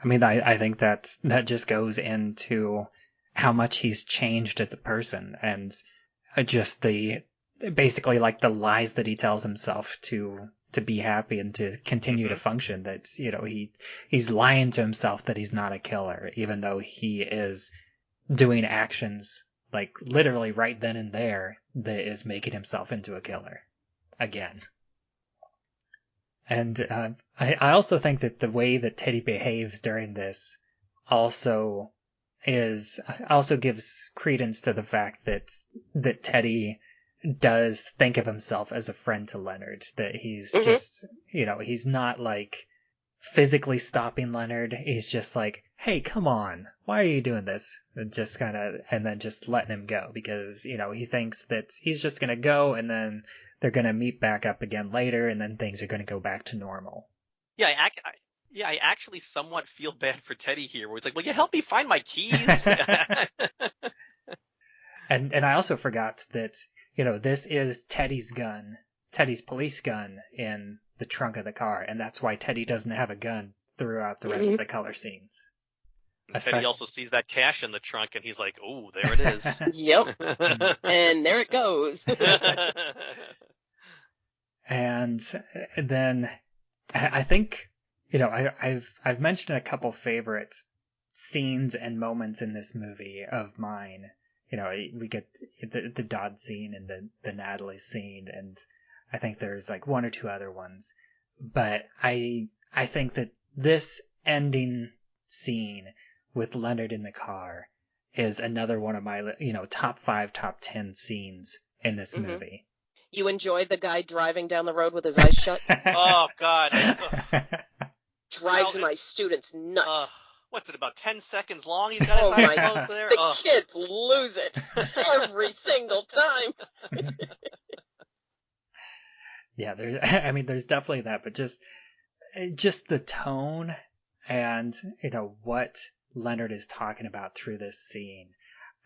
I mean, I think that just goes into how much he's changed as a person, and just basically like the lies that he tells himself to be happy and to continue to function. That he's lying to himself that he's not a killer, even though he is doing actions like literally right then and there that is making himself into a killer again. And I also think that the way that Teddy behaves during this also gives credence to the fact that Teddy does think of himself as a friend to Leonard. That he's just, he's not like physically stopping Leonard. He's just like, hey, come on, why are you doing this? And just and then just letting him go because, he thinks that he's just going to go and then they're going to meet back up again later, and then things are going to go back to normal. Yeah, I actually somewhat feel bad for Teddy here, where he's like, will you help me find my keys? And I also forgot that, this is Teddy's gun, Teddy's police gun in the trunk of the car, and that's why Teddy doesn't have a gun throughout the rest of the color scenes. Teddy also sees that cash in the trunk, and he's like, oh, there it is. Yep. And there it goes. And then I think, I've mentioned a couple favorite scenes and moments in this movie of mine. We get the Dodd scene and the Natalie scene, and I think there's like one or two other ones. But I think that this ending scene with Leonard in the car is another one of my, top 5, top 10 scenes in this movie. You enjoy the guy driving down the road with his eyes shut? Oh, God. Drives my students nuts. What's it, about 10 seconds long? He's got his eyes closed there? The kids lose it every single time. Yeah, there's definitely that, but just the tone and, what Leonard is talking about through this scene.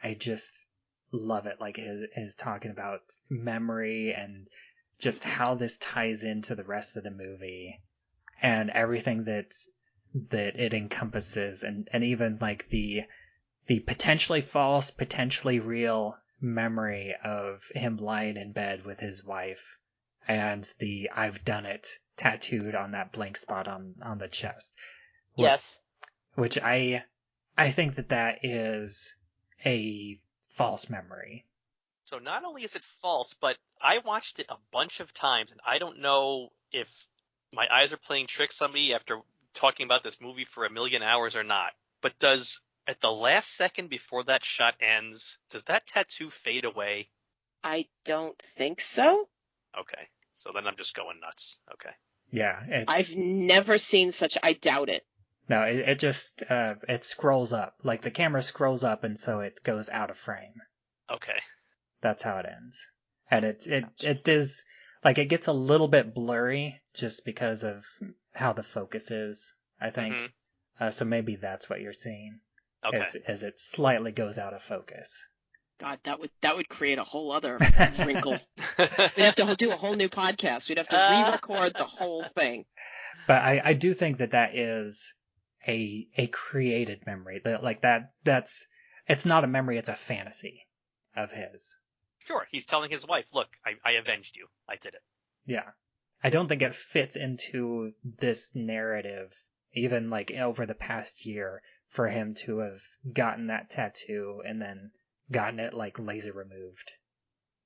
I just love it. Like his talking about memory and just how this ties into the rest of the movie and everything that it encompasses, and even like the potentially false, potentially real memory of him lying in bed with his wife and the "I've done it" tattooed on that blank spot on the chest. Yes. Which I think that is a false memory. So not only is it false, but I watched it a bunch of times, and I don't know if my eyes are playing tricks on me after talking about this movie for a million hours or not. But at the last second before that shot ends, does that tattoo fade away? I don't think so. Okay. So then I'm just going nuts. Okay. Yeah. I've never seen such. I doubt it. No, it just, it scrolls up. Like the camera scrolls up and so it goes out of frame. Okay. That's how it ends. And it is, like, it gets a little bit blurry just because of how the focus is, I think. Mm-hmm. So maybe that's what you're seeing. Okay. As it slightly goes out of focus. God, that would create a whole other wrinkle. We'd have to do a whole new podcast. We'd have to re-record the whole thing. But I do think that is a created memory. That's it's not a memory, it's a fantasy of his. Sure, he's telling his wife, look, I avenged you. I did it. Yeah. I don't think it fits into this narrative, even like over the past year, for him to have gotten that tattoo and then gotten it like laser removed.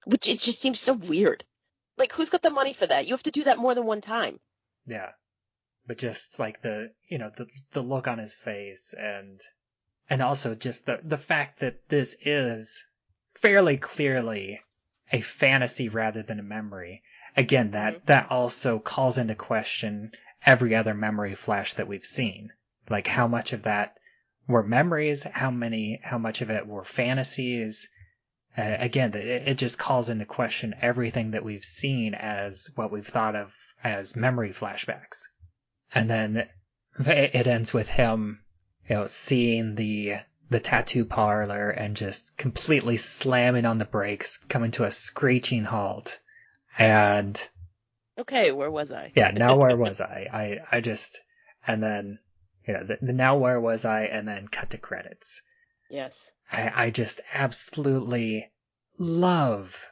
Which it just seems so weird. Like, who's got the money for that? You have to do that more than one time. Yeah. But just like the look on his face and also just the fact that this is fairly clearly a fantasy rather than a memory. Again, that also calls into question every other memory flash that we've seen. Like how much of that were memories, how much of it were fantasies. Again, it just calls into question everything that we've seen as what we've thought of as memory flashbacks. And then it ends with him, seeing the tattoo parlor and just completely slamming on the brakes, coming to a screeching halt. And okay, where was I? Yeah, now where was I? I just, and then, the now where was I, and then cut to credits. Yes. I just absolutely love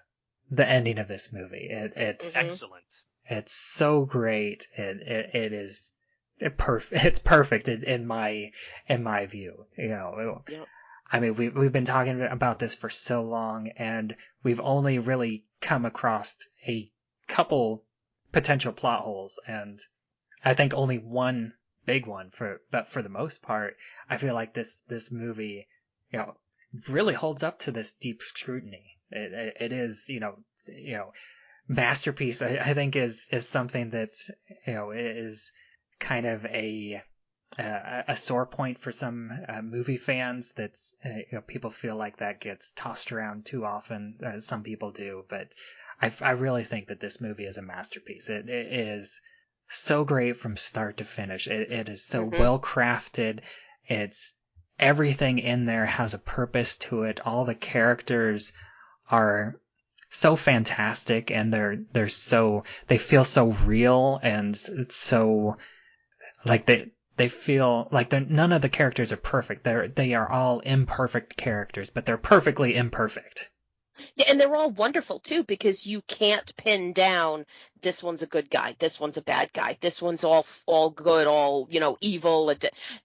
the ending of this movie. It's excellent. It's so great. It is perfect. It's perfect in my view. Yep. I mean, we've been talking about this for so long, and we've only really come across a couple potential plot holes, and I think only one big one but for the most part, I feel like this movie, really holds up to this deep scrutiny. It is, masterpiece. I think is something that is kind of a sore point for some movie fans. That's people feel like that gets tossed around too often. Some people do, but I really think that this movie is a masterpiece. It is so great from start to finish. It is so well crafted. It's everything in there has a purpose to it. All the characters are so fantastic, and they feel so real, and it's so like they feel like none of the characters are perfect. They are all imperfect characters, but they're perfectly imperfect. Yeah, and they're all wonderful too, because you can't pin down this one's a good guy, this one's a bad guy, this one's all good, all evil.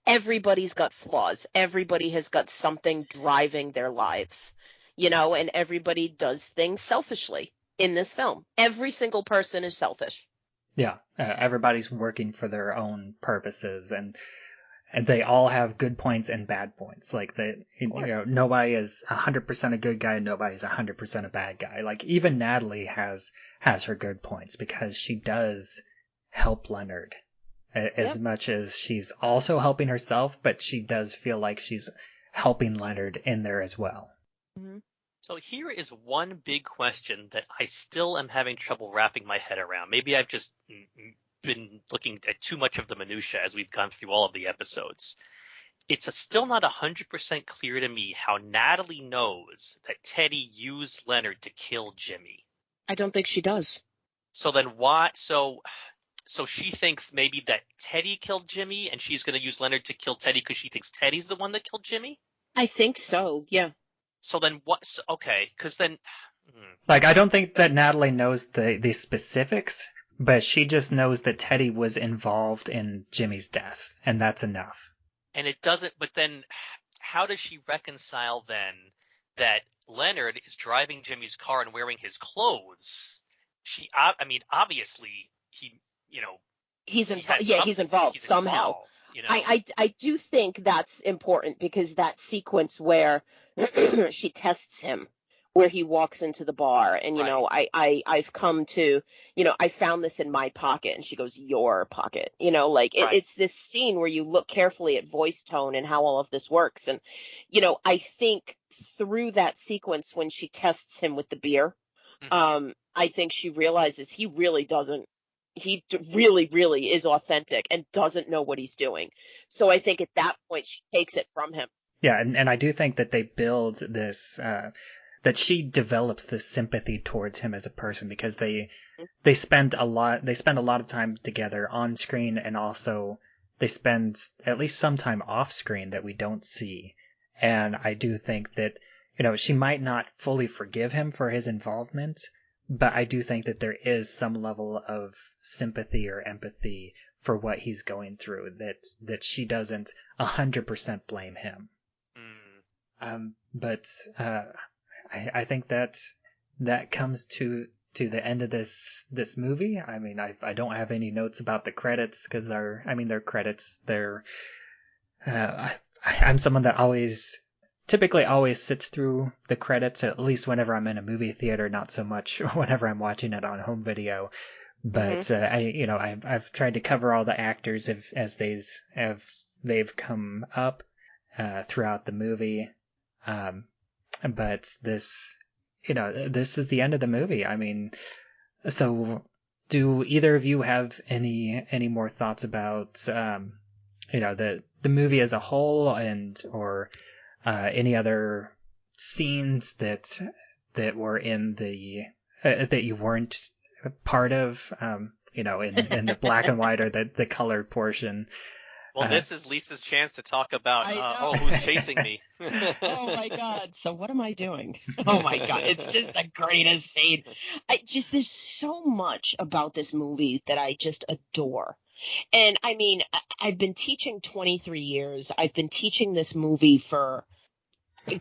Everybody's got flaws. Everybody has got something driving their lives, and everybody does things selfishly. in this film. Every single person is selfish. Yeah, everybody's working for their own purposes, and they all have good points and bad points. Like nobody is 100% a good guy, nobody's 100% a bad guy. Like even Natalie has her good points because she does help Leonard as much as she's also helping herself, but she does feel like she's helping Leonard in there as well. Mm-hmm. So here is one big question that I still am having trouble wrapping my head around. Maybe I've just been looking at too much of the minutia as we've gone through all of the episodes. It's still not 100% clear to me how Natalie knows that Teddy used Leonard to kill Jimmy. I don't think she does. So then why? So she thinks maybe that Teddy killed Jimmy, and she's going to use Leonard to kill Teddy because she thinks Teddy's the one that killed Jimmy? I think so, yeah. So then what? Okay, because then... Like, I don't think that Natalie knows the specifics, but she just knows that Teddy was involved in Jimmy's death, and that's enough. And it doesn't... But then how does she reconcile then that Leonard is driving Jimmy's car and wearing his clothes? I mean, obviously, he's involved. Yeah, he's involved somehow. I do think that's important because that sequence where she tests him, where he walks into the bar and, I've come to, I found this in my pocket, and she goes, your pocket, it's this scene where you look carefully at voice tone and how all of this works. And, I think through that sequence when she tests him with the beer, I think she realizes he really really is authentic and doesn't know what he's doing. So I think at that point she takes it from him. Yeah, and I do think that they build this, that she develops this sympathy towards him as a person because they spend a lot of time together on screen, and also they spend at least some time off screen that we don't see. And I do think that, she might not fully forgive him for his involvement, but I do think that there is some level of sympathy or empathy for what he's going through, that she doesn't 100% blame him. But I think that comes to the end of this movie. I mean, I don't have any notes about the credits because they're credits. I'm someone that typically always sits through the credits, at least whenever I'm in a movie theater, not so much whenever I'm watching it on home video. But I've tried to cover all the actors as they've come up throughout the movie. But this is the end of the movie. I mean, so do either of you have any more thoughts about the movie as a whole, or any other scenes that were in that you weren't part of, in the black and white or the colored portion? Well, this is Lisa's chance to talk about, who's chasing me. Oh, my God. So what am I doing? Oh, my God. It's just the greatest scene. There's so much about this movie that I just adore. And, I mean, I've been teaching 23 years. I've been teaching this movie for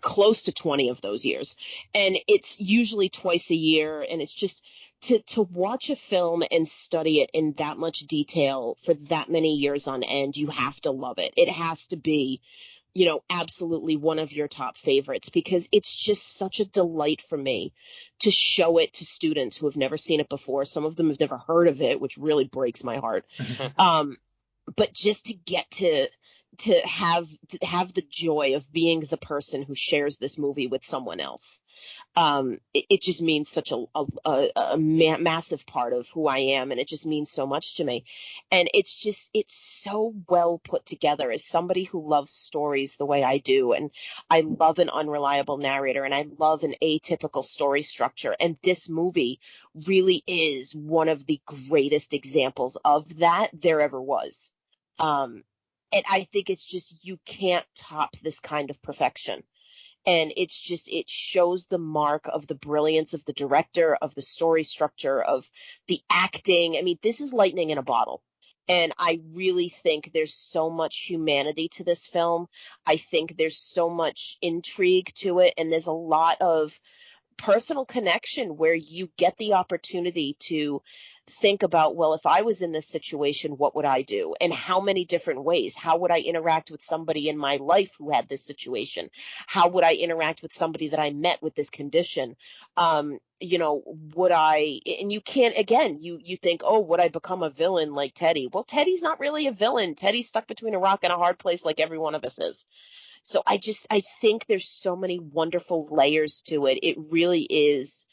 close to 20 of those years. And it's usually twice a year. And it's just to watch a film and study it in that much detail for that many years on end, you have to love it. It has to be, absolutely one of your top favorites, because it's just such a delight for me to show it to students who have never seen it before. Some of them have never heard of it, which really breaks my heart. But just to get to have the joy of being the person who shares this movie with someone else. It just means such a massive part of who I am, and it just means so much to me. And it's so well put together as somebody who loves stories the way I do, and I love an unreliable narrator, and I love an atypical story structure. And this movie really is one of the greatest examples of that there ever was. And I think it's just, you can't top this kind of perfection. And it shows the mark of the brilliance of the director, of the story structure, of the acting. I mean, this is lightning in a bottle. And I really think there's so much humanity to this film. I think there's so much intrigue to it. And there's a lot of personal connection where you get the opportunity to think about, well, if I was in this situation, what would I do? And how many different ways? How would I interact with somebody in my life who had this situation? How would I interact with somebody that I met with this condition? Would I, and you can't, again, you think, oh, would I become a villain like Teddy? Well, Teddy's not really a villain. Teddy's stuck between a rock and a hard place like every one of us is. So I think there's so many wonderful layers to it. It really is,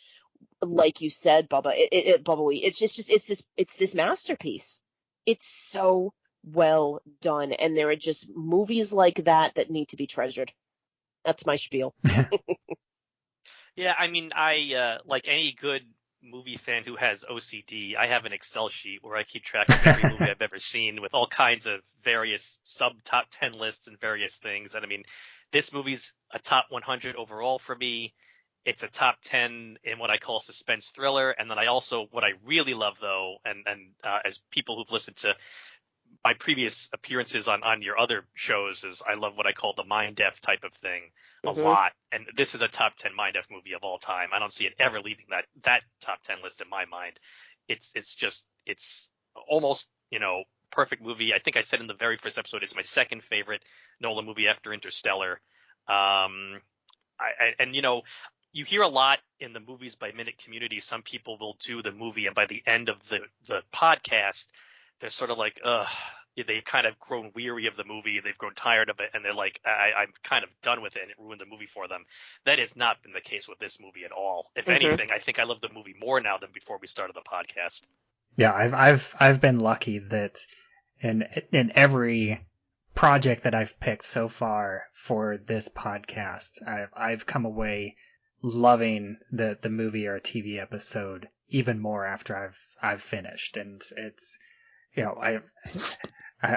like you said, Bubbawheat. It's this masterpiece. It's so well done, and there are just movies like that need to be treasured. That's my spiel. Yeah, I mean, I like any good movie fan who has OCD, I have an Excel sheet where I keep track of every movie I've ever seen with all kinds of various top 10 lists and various things. And I mean, this movie's a top 100 overall for me. It's a top 10 in what I call suspense thriller. And then what I really love though, and as people who've listened to my previous appearances on your other shows, is I love what I call the mind F type of thing a lot. And this is a top 10 mind F movie of all time. I don't see it ever leaving that top 10 list in my mind. It's almost, perfect movie. I think I said in the very first episode, it's my second favorite Nolan movie after Interstellar. You hear a lot in the movies by minute community. Some people will do the movie, and by the end of the podcast, they're sort of like, they've kind of grown weary of the movie. They've grown tired of it, and they're like, I'm kind of done with it, and it ruined the movie for them. That has not been the case with this movie at all. If anything, I think I love the movie more now than before we started the podcast. Yeah, I've been lucky that in every project that I've picked so far for this podcast, I've come away loving the movie or TV episode even more after I've finished. And it's, I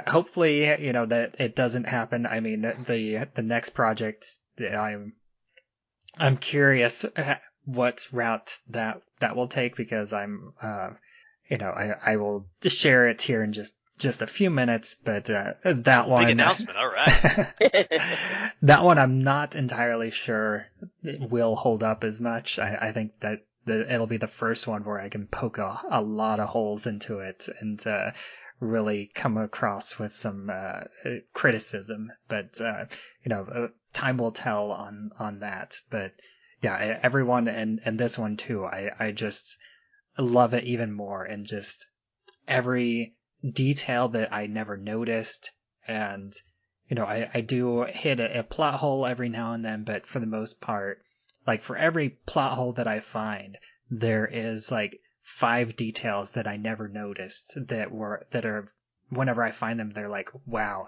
hopefully, that it doesn't happen. I mean, the next project, I'm curious what route that will take, because I'm, I will share it here in just a few minutes, but that one, big announcement. All right. That one I'm not entirely sure it will hold up as much. I think that it'll be the first one where I can poke a lot of holes into it and really come across with some criticism. But time will tell on that. But yeah, everyone and this one too. I just love it even more, and just every detail that I never noticed. And I do hit a plot hole every now and then, but for the most part, like, for every plot hole that I find, there is like 5 details that I never noticed that are, whenever I find them, they're like, wow,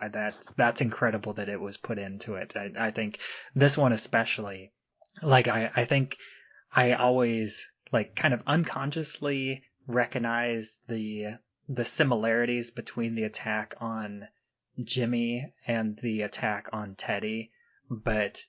that's incredible that it was put into it. I think this one especially, like, I think I always, like, kind of unconsciously recognize the similarities between the attack on Jimmy and the attack on Teddy. But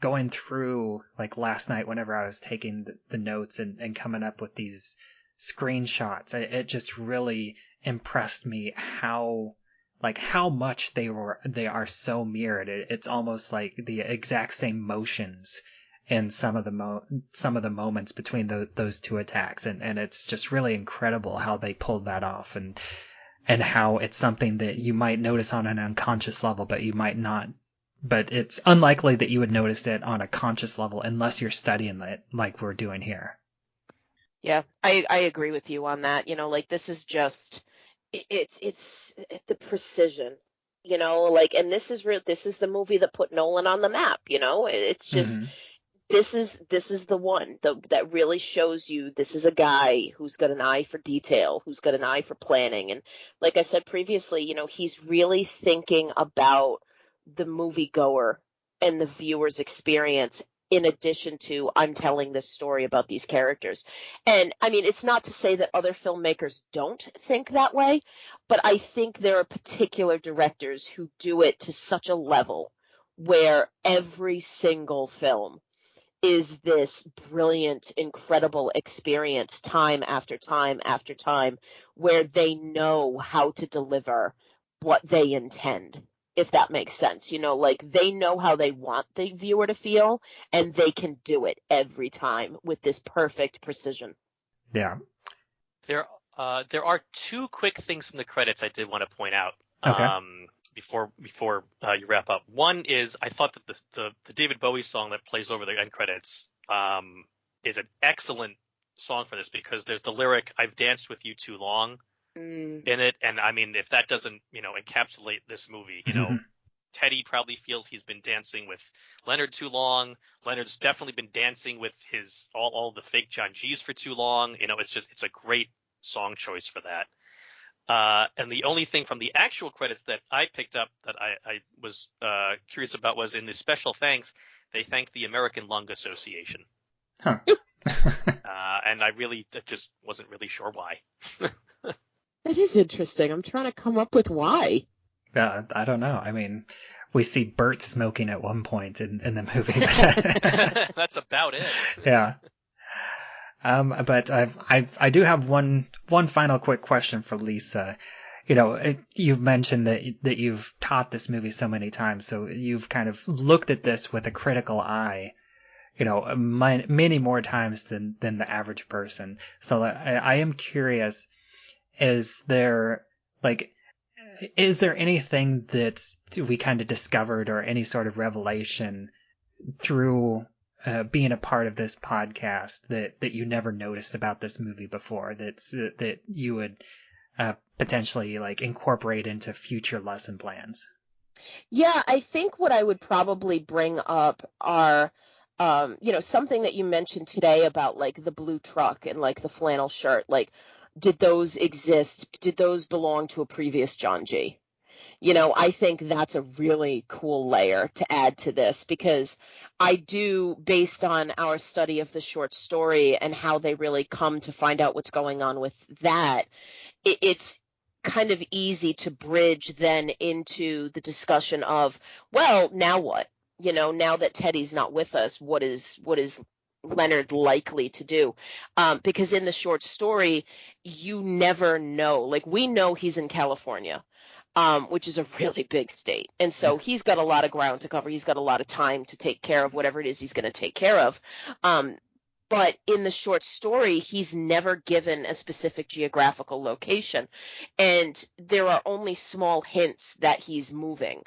going through, like, last night, whenever I was taking the notes and coming up with these screenshots, it just really impressed me how much they are so mirrored. It's almost like the exact same motions in some of the moments between those two attacks, and it's just really incredible how they pulled that off, and how it's something that you might notice on an unconscious level, but you might not. But it's unlikely that you would notice it on a conscious level unless you're studying it like we're doing here. Yeah, I agree with you on that. Like, this is just, it's the precision, and this is real. This is the movie that put Nolan on the map. It's just, this is the one that really shows you this is a guy who's got an eye for detail, who's got an eye for planning. And like I said previously, he's really thinking about the moviegoer and the viewer's experience, in addition to, I'm telling this story about these characters. And I mean, it's not to say that other filmmakers don't think that way, but I think there are particular directors who do it to such a level where every single film is this brilliant, incredible experience time after time after time, where they know how to deliver what they intend. if that makes sense. Like they know how they want the viewer to feel, and they can do it every time with this perfect precision. Yeah. There are two quick things from the credits I did want to point out. Okay. Before you wrap up. One is I thought that the David Bowie song that plays over the end credits is an excellent song for this, because there's the lyric "I've danced with you too long" in it, and I mean, if that doesn't encapsulate this movie, Teddy probably feels he's been dancing with Leonard too long. Leonard's definitely been dancing with his all the fake John G's for too long. It's a great song choice for that. And the only thing from the actual credits that I picked up that I was curious about was in the special thanks, they thanked the American Lung Association. Huh. And I just wasn't really sure why. That is interesting. I'm trying to come up with why. I don't know. I mean, we see Bert smoking at one point in the movie. That's about it. Yeah. But I do have one final quick question for Lisa. You've mentioned that you've taught this movie so many times, so you've kind of looked at this with a critical eye, many more times than the average person. So I am curious, is there anything that we kind of discovered or any sort of revelation through being a part of this podcast that you never noticed about this movie before, that you would potentially incorporate into future lesson plans? Yeah, I think what I would probably bring up are, something that you mentioned today about the blue truck and the flannel shirt. Did those exist? Did those belong to a previous John G? I think that's a really cool layer to add to this, because I do, based on our study of the short story and how they really come to find out what's going on with that, it's kind of easy to bridge then into the discussion of, well, now what? Now that Teddy's not with us, what is Leonard likely to do? Because in the short story, you never know. We know he's in California, which is a really big state. And so he's got a lot of ground to cover. He's got a lot of time to take care of whatever it is he's going to take care of. But in the short story, he's never given a specific geographical location. And there are only small hints that he's moving.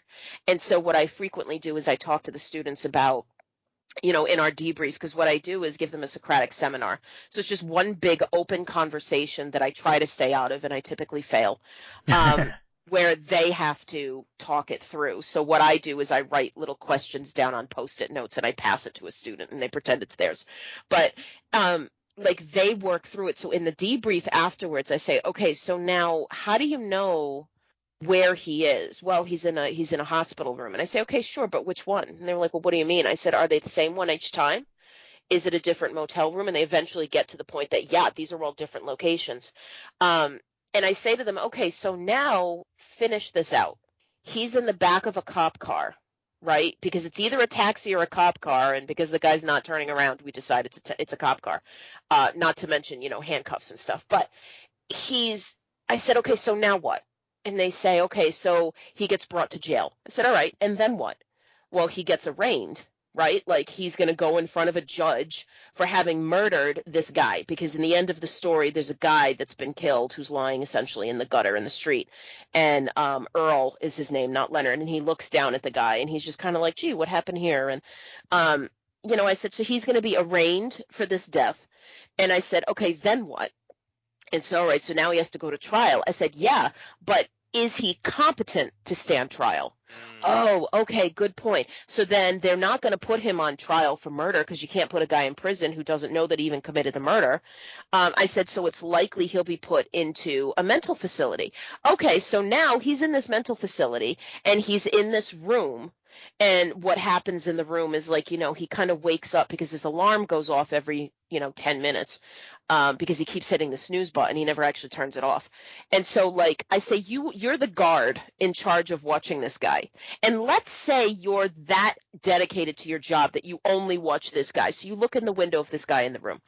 And so what I frequently do is I talk to the students about, in our debrief, because what I do is give them a Socratic seminar. So it's just one big open conversation that I try to stay out of, and I typically fail. Where they have to talk it through. So what I do is I write little questions down on Post-it notes and I pass it to a student and they pretend it's theirs. But they work through it. So in the debrief afterwards, I say, okay, so now how do you know where he is? Well, he's in a hospital room. And I say, okay, sure, but which one? And they were like, well, what do you mean? I said, are they the same one each time? Is it a different motel room? And they eventually get to the point that, yeah, these are all different locations. And I say to them, okay, so now finish this out. He's in the back of a cop car, right? Because it's either a taxi or a cop car, and because the guy's not turning around, we decide it's a cop car. Not to mention, handcuffs and stuff. But I said, okay, so now what? And they say, okay, so he gets brought to jail. I said, all right, and then what? Well, he gets arraigned, right? He's going to go in front of a judge for having murdered this guy, because in the end of the story, there's a guy that's been killed who's lying essentially in the gutter in the street. And Earl is his name, not Leonard. And he looks down at the guy and he's just kind of like, gee, what happened here? And, I said, so he's going to be arraigned for this death. And I said, okay, then what? And so, all right, so now he has to go to trial. I said, yeah, but is he competent to stand trial? Oh, okay, good point. So then they're not going to put him on trial for murder, because you can't put a guy in prison who doesn't know that he even committed the murder. I said, so it's likely he'll be put into a mental facility. Okay, so now he's in this mental facility and he's in this room. And what happens in the room is he kind of wakes up because his alarm goes off every, 10 minutes because he keeps hitting the snooze button. He never actually turns it off. And so I say, you're the guard in charge of watching this guy. And let's say you're that dedicated to your job that you only watch this guy. So you look in the window of this guy in the room.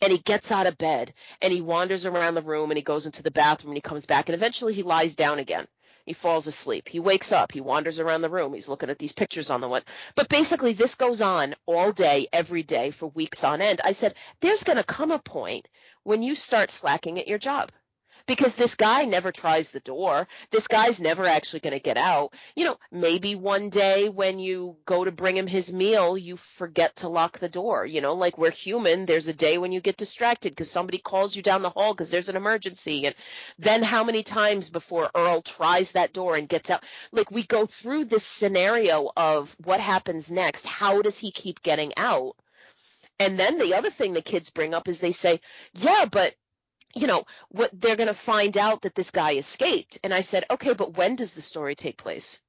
And he gets out of bed and he wanders around the room and he goes into the bathroom and he comes back and eventually he lies down again. He falls asleep. He wakes up. He wanders around the room. He's looking at these pictures on the wall. But basically, this goes on all day, every day, for weeks on end. I said, there's going to come a point when you start slacking at your job. Because this guy never tries the door. This guy's never actually going to get out. Maybe one day when you go to bring him his meal, you forget to lock the door. Like we're human. There's a day when you get distracted because somebody calls you down the hall because there's an emergency. And then how many times before Earl tries that door and gets out? Like we go through this scenario of what happens next. How does he keep getting out? And then the other thing the kids bring up is they say, yeah, but what they're going to find out that this guy escaped. And I said, okay, but when does the story take place?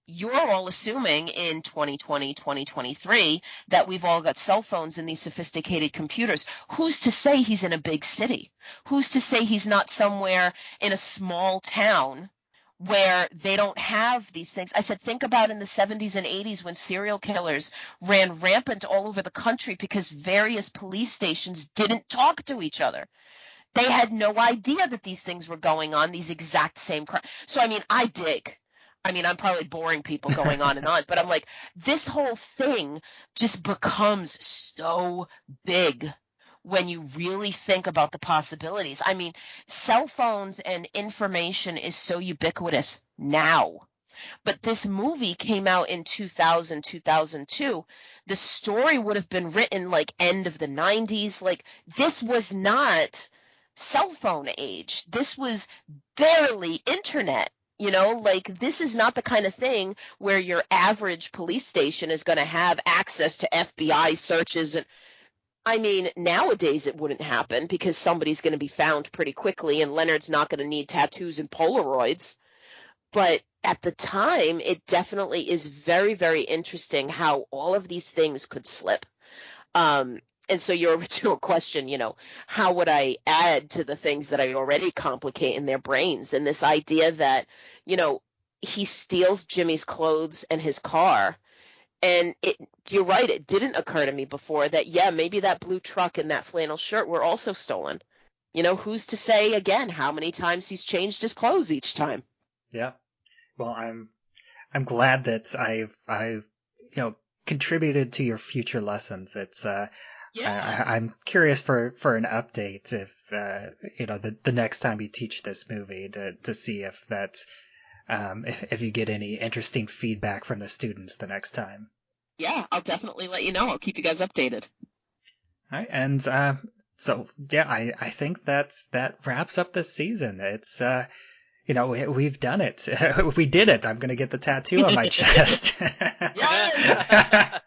You're all assuming in 2020, 2023 that we've all got cell phones and these sophisticated computers. Who's to say he's in a big city? Who's to say he's not somewhere in a small town where they don't have these things? I said, think about in the 70s and 80s when serial killers ran rampant all over the country because various police stations didn't talk to each other. They had no idea that these things were going on, these exact same crimes. So, I dig. I'm probably boring people going on and on, but I'm like, this whole thing just becomes so big when you really think about the possibilities. Cell phones and information is so ubiquitous now. But this movie came out in 2000, 2002. The story would have been written like end of the 90s. Like this was not cell phone age. This was barely internet, like this is not the kind of thing where your average police station is going to have access to FBI searches. And nowadays it wouldn't happen because somebody's going to be found pretty quickly and Leonard's not going to need tattoos and Polaroids. But at the time, it definitely is very, very interesting how all of these things could slip. And so your original question, how would I add to the things that I already complicate in their brains? And this idea that, he steals Jimmy's clothes and his car. And you're right, it didn't occur to me before that, yeah, maybe that blue truck and that flannel shirt were also stolen. Who's to say, again, how many times he's changed his clothes each time? Yeah. Well, I'm glad that I've contributed to your future lessons. It's I'm curious for an update if the next time you teach this movie to see if that if you get any interesting feedback from the students the next time. Yeah, I'll definitely let you know. I'll keep you guys updated. All right, and so yeah, I think that wraps up this season. It's we've done it. We did it. I'm gonna get the tattoo on my chest. Yes!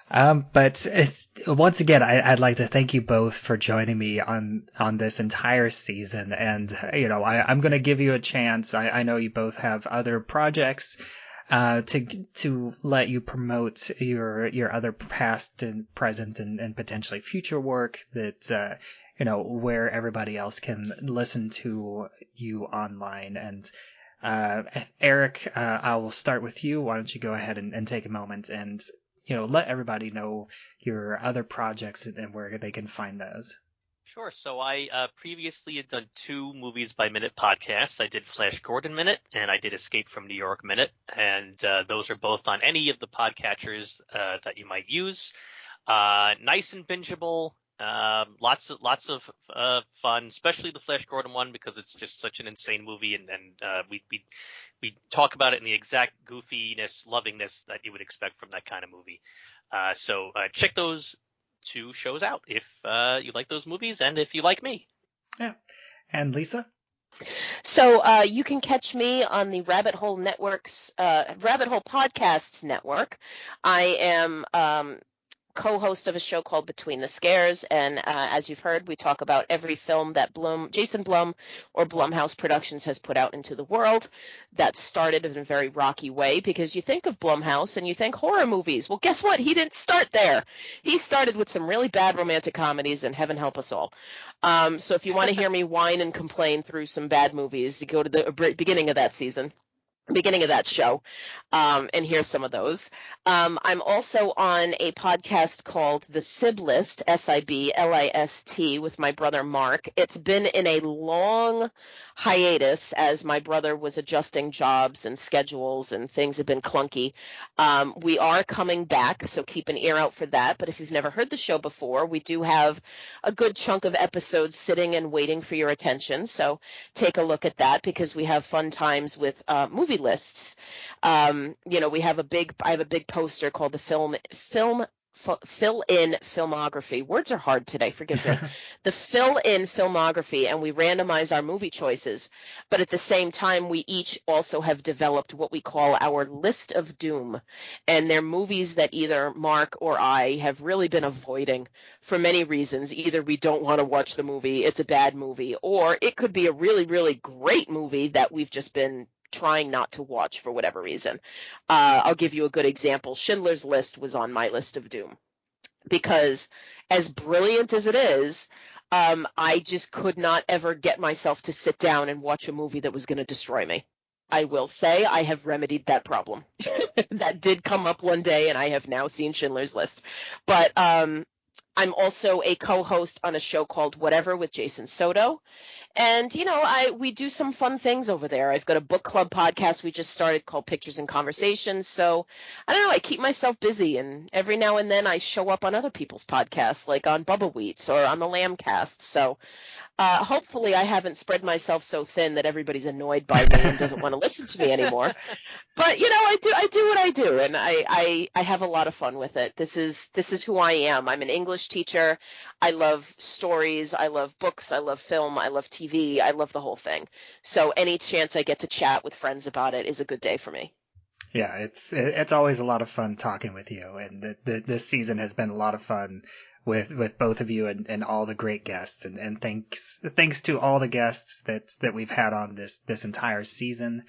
But once again, I'd like to thank you both for joining me on this entire season. And, I'm going to give you a chance. I know you both have other projects, to let you promote your other past and present and potentially future work that, where everybody else can listen to you online. And, Eric, I will start with you. Why don't you go ahead and take a moment and let everybody know your other projects and where they can find those. Sure. So I previously had done 2 Movies by Minute podcasts. I did Flash Gordon Minute and I did Escape from New York Minute. And those are both on any of the podcatchers that you might use. Nice and bingeable. Lots of fun, especially the Flash Gordon one because it's just such an insane movie, and we talk about it in the exact goofiness, lovingness that you would expect from that kind of movie. So check those 2 shows out if you like those movies and if you like me. Yeah. And Lisa? So you can catch me on the Rabbit Hole Podcasts Network. I am co-host of a show called Between the Scares, and as you've heard, we talk about every film that Jason Blum or Blumhouse Productions has put out into the world. That started in a very rocky way because you think of Blumhouse and you think horror movies. Well, guess what? He didn't start there. He started with some really bad romantic comedies, and heaven help us all. So if you want to hear me whine and complain through some bad movies, go to the beginning of that season. beginning of that show, and hear some of those. I'm also on a podcast called The Siblist, Siblist, with my brother Mark. It's been in a long hiatus as my brother was adjusting jobs and schedules and things have been clunky. We are coming back, so keep an ear out for that. But if you've never heard the show before, we do have a good chunk of episodes sitting and waiting for your attention. So take a look at that because we have fun times with movie lists. We have I have a big poster called the fill-in filmography. Words are hard today, forgive me. The fill-in filmography, and we randomize our movie choices. But at the same time, we each also have developed what we call our list of doom. And they're movies that either Mark or I have really been avoiding for many reasons. Either we don't want to watch the movie, it's a bad movie, or it could be a really, really great movie that we've just been trying not to watch for whatever reason. I'll give you a good example. Schindler's List was on my list of doom because as brilliant as it is, I just could not ever get myself to sit down and watch a movie that was going to destroy me. I will say I have remedied that problem. That did come up one day, and I have now seen Schindler's List. But I'm also a co-host on a show called Whatever with Jason Soto. And, we do some fun things over there. I've got a book club podcast we just started called Pictures and Conversations. So, I don't know, I keep myself busy. And every now and then I show up on other people's podcasts, like on Bubbawheat or on the Lambcast. So, hopefully I haven't spread myself so thin that everybody's annoyed by me and doesn't want to listen to me anymore. But, I do what I do, and I have a lot of fun with it. This is who I am. I'm an English teacher. I love stories. I love books. I love film. I love TV. I love the whole thing. So any chance I get to chat with friends about it is a good day for me. Yeah, it's always a lot of fun talking with you, and this season has been a lot of fun with both of you and all the great guests, and thanks to all the guests that we've had on this entire season.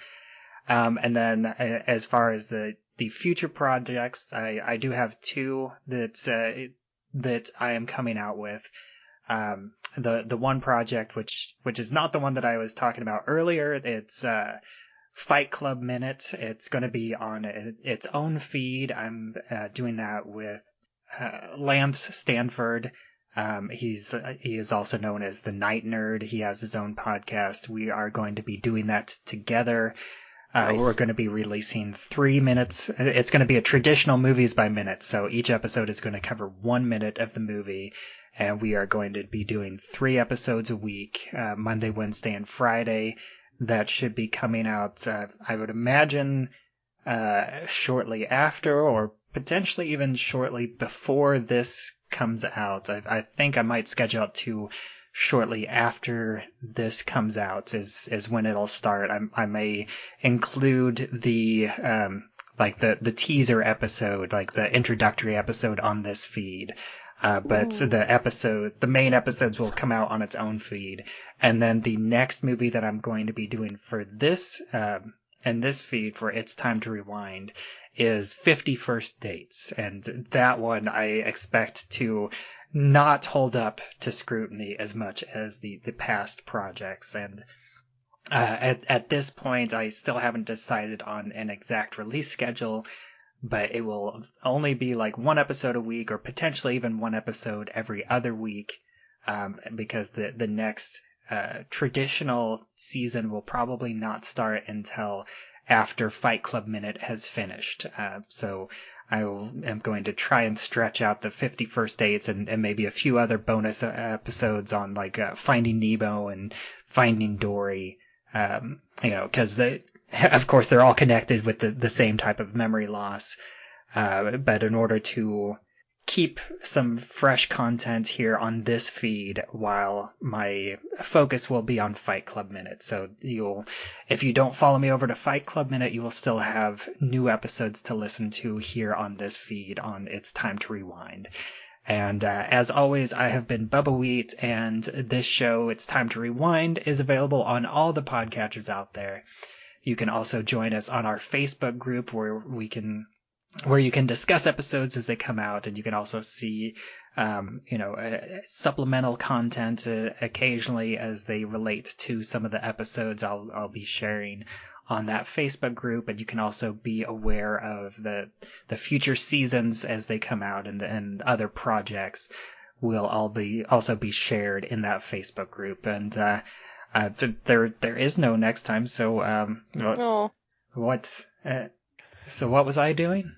And then as far as the future projects, I do have two that I am coming out with. The one project which is not the one that I was talking about earlier. It's Fight Club Minute. It's going to be on its own feed. I'm doing that with Lance Stanford. He is also known as the Night Nerd. He has his own podcast. We are going to be doing that together. Nice. We're going to be releasing 3 minutes. It's going to be a traditional movies by minute. So each episode is going to cover 1 minute of the movie. And we are going to be doing 3 episodes a week, Monday, Wednesday, and Friday. That should be coming out, I would imagine, shortly after, or potentially even shortly before this comes out. I think I might schedule it to shortly after this comes out is when it'll start. I may include the teaser episode, like the introductory episode on this feed. But the main episodes will come out on its own feed. And then the next movie that I'm going to be doing for this, and this feed for It's Time to Rewind is 50 First Dates. And that one I expect to not hold up to scrutiny as much as the past projects. And at this point, I still haven't decided on an exact release schedule, but it will only be like 1 episode a week, or potentially even 1 episode every other week, because the next traditional season will probably not start until after Fight Club Minute has finished. So I am going to try and stretch out the 50 First Dates and maybe a few other bonus episodes on like Finding Nemo and Finding Dory, because of course they're all connected with the same type of memory loss. But in order to keep some fresh content here on this feed, while my focus will be on Fight Club Minute. So if you don't follow me over to Fight Club Minute, you will still have new episodes to listen to here on this feed on It's Time to Rewind. And as always, I have been Bubbawheat, and this show, It's Time to Rewind, is available on all the podcatchers out there. You can also join us on our Facebook group where you can discuss episodes as they come out, and you can also see, supplemental content occasionally as they relate to some of the episodes I'll be sharing on that Facebook group, and you can also be aware of the future seasons as they come out, and other projects will also be shared in that Facebook group. And there is no next time. So Oh. what? So what was I doing?